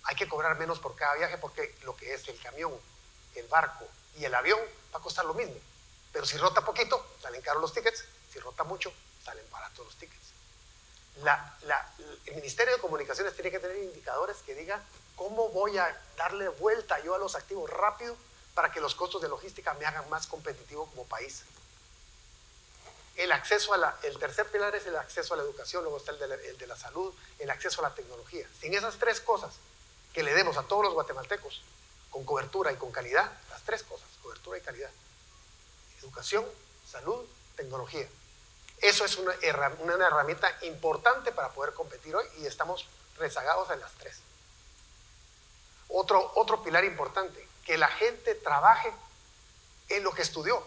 hay que cobrar menos por cada viaje, porque lo que es el camión, el barco y el avión va a costar lo mismo. Pero si rota poquito, salen caros los tickets. Si rota mucho, salen baratos los tickets. El Ministerio de Comunicaciones tiene que tener indicadores que digan cómo voy a darle vuelta yo a los activos rápido para que los costos de logística me hagan más competitivo como país. El tercer pilar es el acceso a la educación, luego está el de la salud, el acceso a la tecnología. Sin esas tres cosas que le demos a todos los guatemaltecos, con cobertura y con calidad, las tres cosas, cobertura y calidad, educación, salud, tecnología. Eso es una herramienta importante para poder competir hoy, y estamos rezagados en las tres. Otro pilar importante, que la gente trabaje en lo que estudió.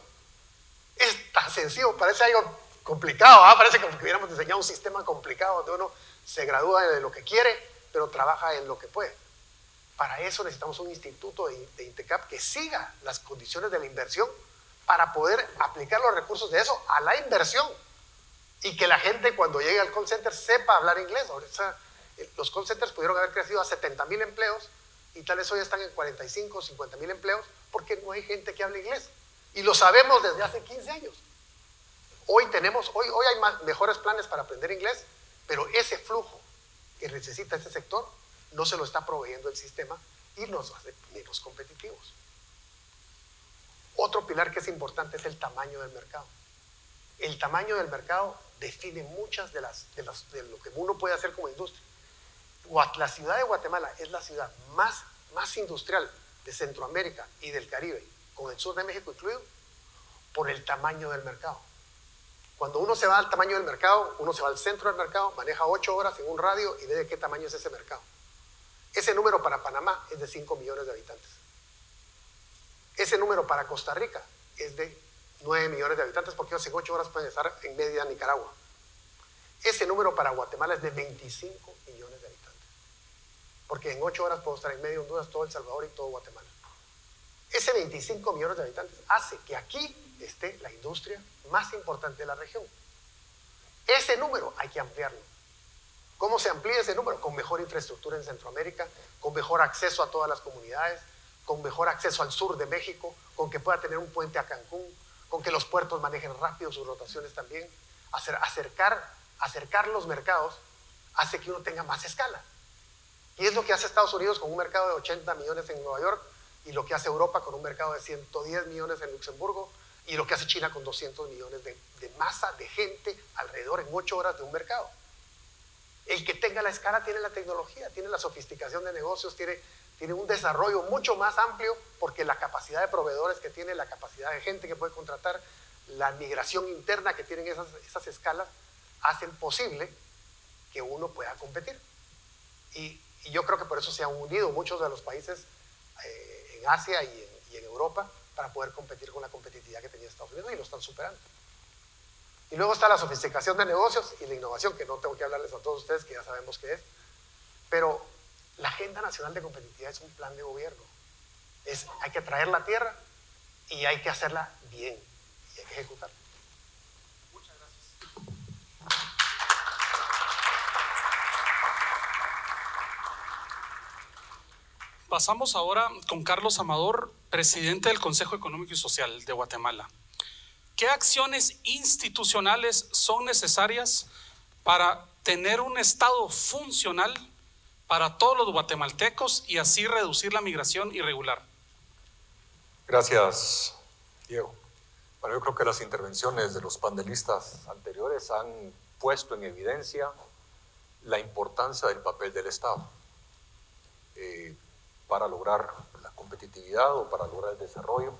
Es tan sencillo, parece algo complicado, ¿eh? Parece como que hubiéramos diseñado un sistema complicado donde uno se gradúa de lo que quiere, pero trabaja en lo que puede. Para eso necesitamos un instituto de INTECAP que siga las condiciones de la inversión para poder aplicar los recursos de eso a la inversión, y que la gente cuando llegue al call center sepa hablar inglés. Ahorita, los call centers pudieron haber crecido a 70,000 empleos y tal vez hoy están en 45 o 50,000 empleos porque no hay gente que hable inglés. Y lo sabemos desde hace 15 años. Hoy hay mejores planes para aprender inglés, pero ese flujo que necesita ese sector no se lo está proveyendo el sistema y nos hace menos competitivos. Otro pilar que es importante es el tamaño del mercado. El tamaño del mercado define muchas de lo que uno puede hacer como industria. La ciudad de Guatemala es la ciudad más industrial de Centroamérica y del Caribe, con el sur de México incluido, por el tamaño del mercado. Cuando uno se va al tamaño del mercado, uno se va al centro del mercado, maneja 8 horas en un radio y ve de qué tamaño es ese mercado. Ese número para Panamá es de 5 millones de habitantes. Ese número para Costa Rica es de 9 millones de habitantes, porque ellos en 8 horas pueden estar en media Nicaragua. Ese número para Guatemala es de 25 millones de habitantes, porque en 8 horas puedo estar en medio Honduras, todo El Salvador y todo Guatemala. Ese 25 millones de habitantes hace que aquí esté la industria más importante de la región. Ese número hay que ampliarlo. ¿Cómo se amplía ese número? Con mejor infraestructura en Centroamérica, con mejor acceso a todas las comunidades, con mejor acceso al sur de México, con que pueda tener un puente a Cancún, con que los puertos manejen rápido sus rotaciones también. Acercar los mercados hace que uno tenga más escala. Y es lo que hace Estados Unidos con un mercado de 80 millones en Nueva York, y lo que hace Europa con un mercado de 110 millones en Luxemburgo, y lo que hace China con 200 millones de masa de gente alrededor en 8 horas de un mercado. El que tenga la escala tiene la tecnología, tiene la sofisticación de negocios, tiene un desarrollo mucho más amplio, porque la capacidad de proveedores que tiene, la capacidad de gente que puede contratar, la migración interna que tienen esas escalas, hacen posible que uno pueda competir. Y yo creo que por eso se han unido muchos de los países en Asia y en Europa para poder competir con la competitividad que tenía Estados Unidos, y lo están superando. Y luego está la sofisticación de negocios y la innovación, que no tengo que hablarles a todos ustedes, que ya sabemos qué es. Pero la Agenda Nacional de Competitividad es un plan de gobierno. Hay que traer la tierra y hay que hacerla bien, y hay que ejecutarla. Muchas gracias. Pasamos ahora con Carlos Amador, presidente del Consejo Económico y Social de Guatemala. ¿Qué acciones institucionales son necesarias para tener un Estado funcional para todos los guatemaltecos y así reducir la migración irregular? Gracias, Diego. Bueno, yo creo que las intervenciones de los panelistas anteriores han puesto en evidencia la importancia del papel del Estado para lograr la competitividad o para lograr el desarrollo.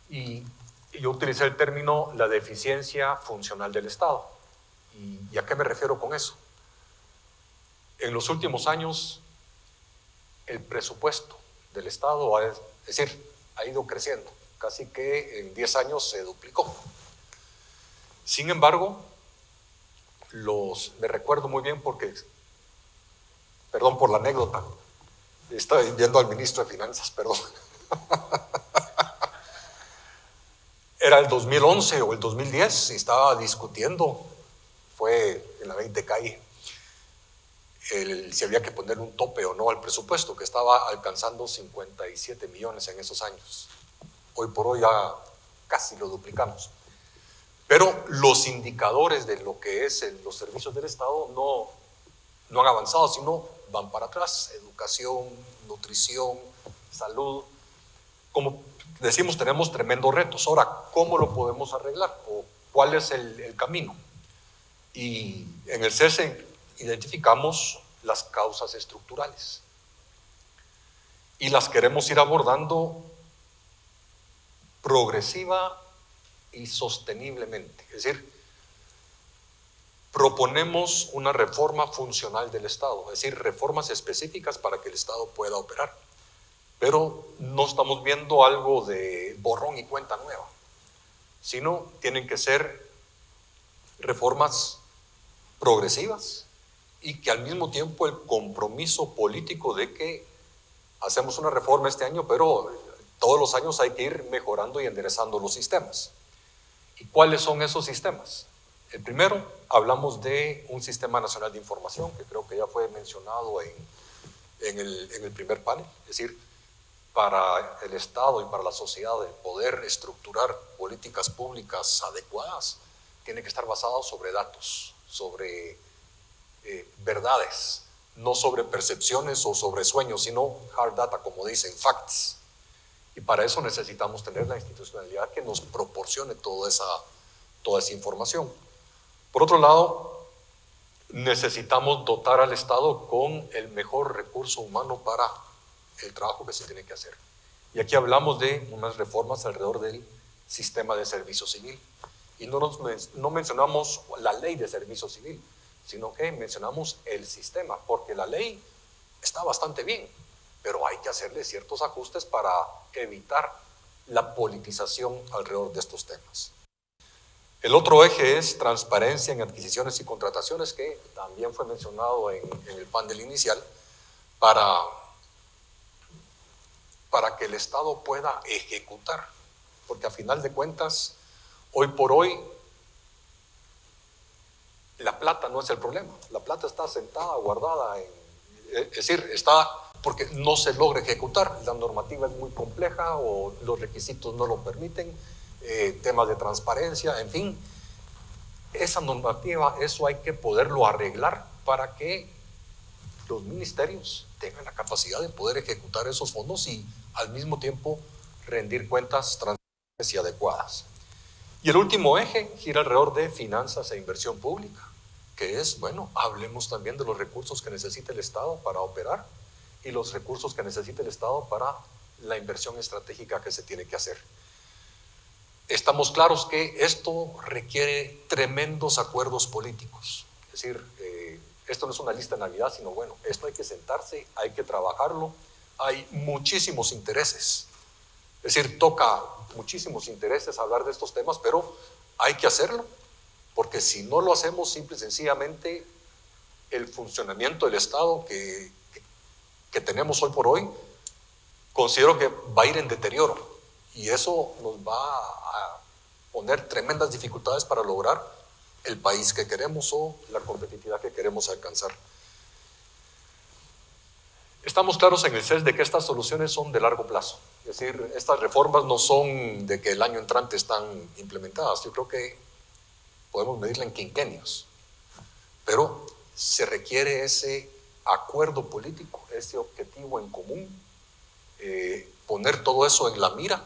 Y yo utilicé el término la deficiencia funcional del Estado. ¿Y a qué me refiero con eso? En los últimos años, el presupuesto del Estado ha ido creciendo, casi que en 10 años se duplicó. Sin embargo, me recuerdo muy bien porque, perdón por la anécdota, estaba viendo al ministro de Finanzas, perdón. Era el 2011 o el 2010 y estaba discutiendo, fue en la 20 calle, si había que poner un tope o no al presupuesto, que estaba alcanzando 57 millones en esos años. Hoy por hoy ya casi lo duplicamos. Pero los indicadores de lo que es los servicios del Estado no han avanzado, sino van para atrás. Educación, nutrición, salud. Como decimos, tenemos tremendos retos. Ahora, ¿cómo lo podemos arreglar? ¿O cuál es el camino? Y en el CESE identificamos las causas estructurales y las queremos ir abordando progresiva y sosteniblemente. Es decir, proponemos una reforma funcional del Estado, es decir, reformas específicas para que el Estado pueda operar. Pero no estamos viendo algo de borrón y cuenta nueva, sino tienen que ser reformas progresivas y que al mismo tiempo el compromiso político de que hacemos una reforma este año, pero todos los años hay que ir mejorando y enderezando los sistemas. ¿Y cuáles son esos sistemas? El primero, hablamos de un sistema nacional de información, que creo que ya fue mencionado en el primer panel, es decir, para el Estado y para la sociedad el poder estructurar políticas públicas adecuadas tiene que estar basado sobre datos, sobre verdades, no sobre percepciones o sobre sueños, sino hard data, como dicen, facts. Y para eso necesitamos tener la institucionalidad que nos proporcione toda esa información. Por otro lado, necesitamos dotar al Estado con el mejor recurso humano para el trabajo que se tiene que hacer. Y aquí hablamos de unas reformas alrededor del sistema de servicio civil Y no mencionamos la ley de servicio civil, sino que mencionamos el sistema, porque la ley está bastante bien, pero hay que hacerle ciertos ajustes para evitar la politización alrededor de estos temas. El otro eje es transparencia en adquisiciones y contrataciones, que también fue mencionado en el panel inicial, para que el Estado pueda ejecutar, porque a final de cuentas, hoy por hoy, la plata no es el problema, la plata está sentada, guardada, es decir, está porque no se logra ejecutar, la normativa es muy compleja o los requisitos no lo permiten, temas de transparencia, en fin, esa normativa, eso hay que poderlo arreglar para que los ministerios tengan la capacidad de poder ejecutar esos fondos y al mismo tiempo rendir cuentas transparentes y adecuadas. Y el último eje gira alrededor de finanzas e inversión pública, que es, bueno, hablemos también de los recursos que necesita el Estado para operar y los recursos que necesita el Estado para la inversión estratégica que se tiene que hacer. Estamos claros que esto requiere tremendos acuerdos políticos, es decir, esto no es una lista de Navidad, sino bueno, esto hay que sentarse, hay que trabajarlo, hay muchísimos intereses, es decir, toca muchísimos intereses hablar de estos temas, pero hay que hacerlo, porque si no lo hacemos, simple y sencillamente el funcionamiento del Estado que tenemos hoy por hoy, considero que va a ir en deterioro y eso nos va a poner tremendas dificultades para lograr el país que queremos o la competitividad que queremos alcanzar. Estamos claros en el CES de que estas soluciones son de largo plazo, es decir, estas reformas no son de que el año entrante están implementadas, yo creo que podemos medirla en quinquenios, pero se requiere ese acuerdo político, ese objetivo en común, poner todo eso en la mira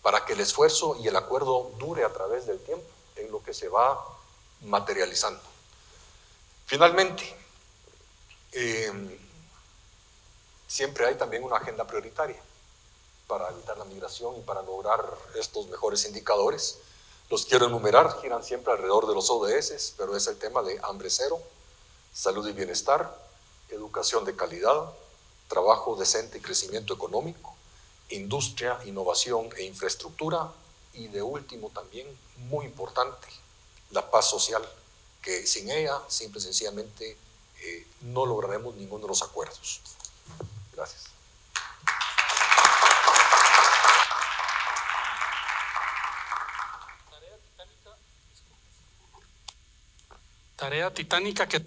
para que el esfuerzo y el acuerdo dure a través del tiempo en lo que se va materializando. Finalmente, siempre hay también una agenda prioritaria para evitar la migración y para lograr estos mejores indicadores. Los quiero enumerar, giran siempre alrededor de los ODS, pero es el tema de hambre cero, salud y bienestar, educación de calidad, trabajo decente y crecimiento económico, industria, innovación e infraestructura, y de último también, muy importante, la paz social, que sin ella, simple y sencillamente, no lograremos ninguno de los acuerdos. Gracias. Tarea titánica que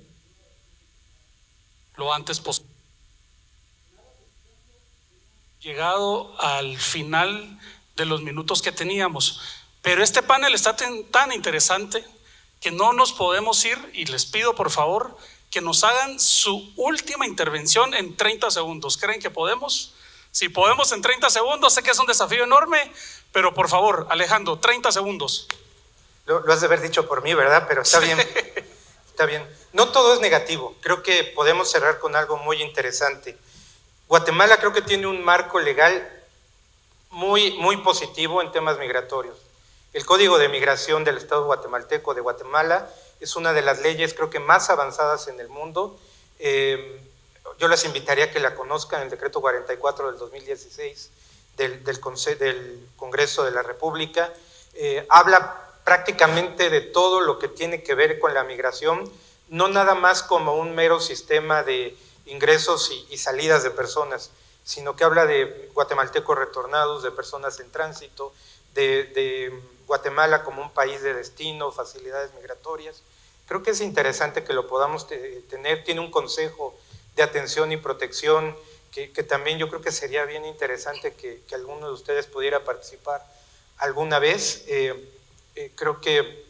lo antes posible. Llegado al final de los minutos que teníamos, pero este panel está tan interesante que no nos podemos ir, y les pido por favor que nos hagan su última intervención en 30 segundos. ¿Creen que podemos? Si podemos en 30 segundos, sé que es un desafío enorme, pero por favor, Alejandro, 30 segundos. Lo has de haber dicho por mí, ¿verdad? Pero está bien, está bien. No todo es negativo, creo que podemos cerrar con algo muy interesante. Guatemala creo que tiene un marco legal muy positivo en temas migratorios. El Código de Migración del Estado guatemalteco de Guatemala es una de las leyes creo que más avanzadas en el mundo. Yo les invitaría a que la conozcan, el decreto 44 del 2016 del Congreso de la República. Habla prácticamente de todo lo que tiene que ver con la migración, no nada más como un mero sistema de ingresos y salidas de personas, sino que habla de guatemaltecos retornados, de personas en tránsito, de Guatemala como un país de destino, facilidades migratorias. Creo que es interesante que lo podamos tener. Tiene un consejo de atención y protección que también yo creo que sería bien interesante que alguno de ustedes pudiera participar alguna vez. Creo que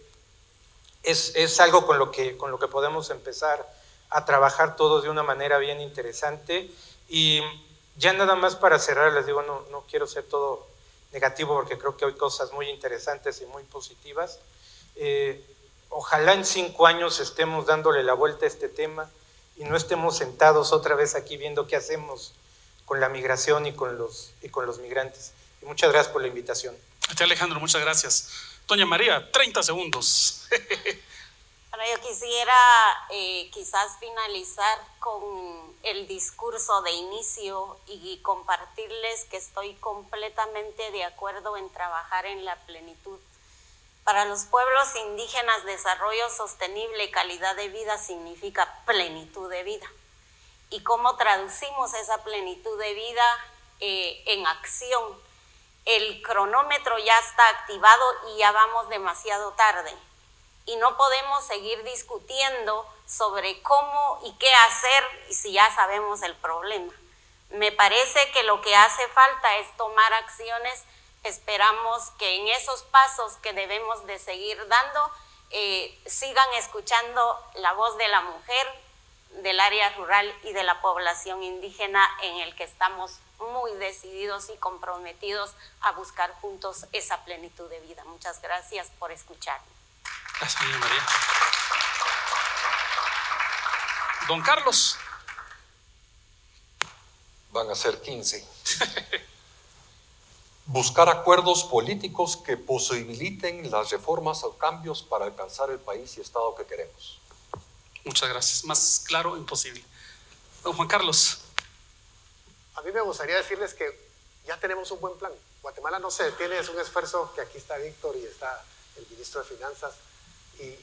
es algo con lo que podemos empezar a trabajar todos de una manera bien interesante. Y ya nada más para cerrar, les digo, no quiero ser todo negativo porque creo que hay cosas muy interesantes y muy positivas. Ojalá en 5 años estemos dándole la vuelta a este tema y no estemos sentados otra vez aquí viendo qué hacemos con la migración y con los migrantes. Y muchas gracias por la invitación. A ti, Alejandro, muchas gracias. Doña María, 30 segundos. Bueno, yo quisiera quizás finalizar con el discurso de inicio y compartirles que estoy completamente de acuerdo en trabajar en la plenitud. Para los pueblos indígenas, desarrollo sostenible y calidad de vida significa plenitud de vida. ¿Y cómo traducimos esa plenitud de vida en acción? El cronómetro ya está activado y ya vamos demasiado tarde. Y no podemos seguir discutiendo sobre cómo y qué hacer si ya sabemos el problema. Me parece que lo que hace falta es tomar acciones. Esperamos que en esos pasos que debemos de seguir dando, sigan escuchando la voz de la mujer, del área rural y de la población indígena, en el que estamos muy decididos y comprometidos a buscar juntos esa plenitud de vida. Muchas gracias por escucharme. Gracias, doña María. Don Carlos. Van a ser 15. Buscar acuerdos políticos que posibiliten las reformas o cambios para alcanzar el país y Estado que queremos. Muchas gracias. Más claro imposible. Don Juan Carlos. A mí me gustaría decirles que ya tenemos un buen plan. Guatemala no se detiene, es un esfuerzo que aquí está Víctor y está el ministro de Finanzas, y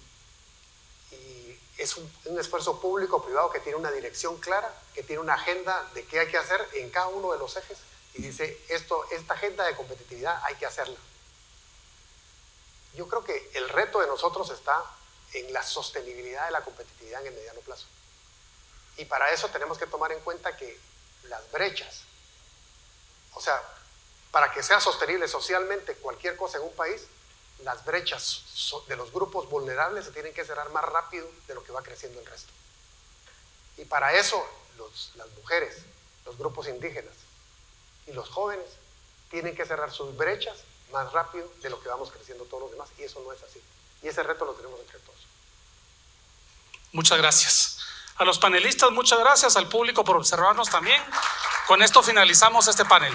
es un esfuerzo público-privado que tiene una dirección clara, que tiene una agenda de qué hay que hacer en cada uno de los ejes, y dice, esta agenda de competitividad hay que hacerla. Yo creo que el reto de nosotros está en la sostenibilidad de la competitividad en el mediano plazo. Y para eso tenemos que tomar en cuenta que las brechas, o sea, para que sea sostenible socialmente cualquier cosa en un país, las brechas de los grupos vulnerables se tienen que cerrar más rápido de lo que va creciendo el resto. Y para eso las mujeres, los grupos indígenas y los jóvenes tienen que cerrar sus brechas más rápido de lo que vamos creciendo todos los demás, y eso no es así. Y ese reto lo tenemos entre todos. Muchas gracias. A los panelistas, muchas gracias. Al público por observarnos también. Con esto finalizamos este panel.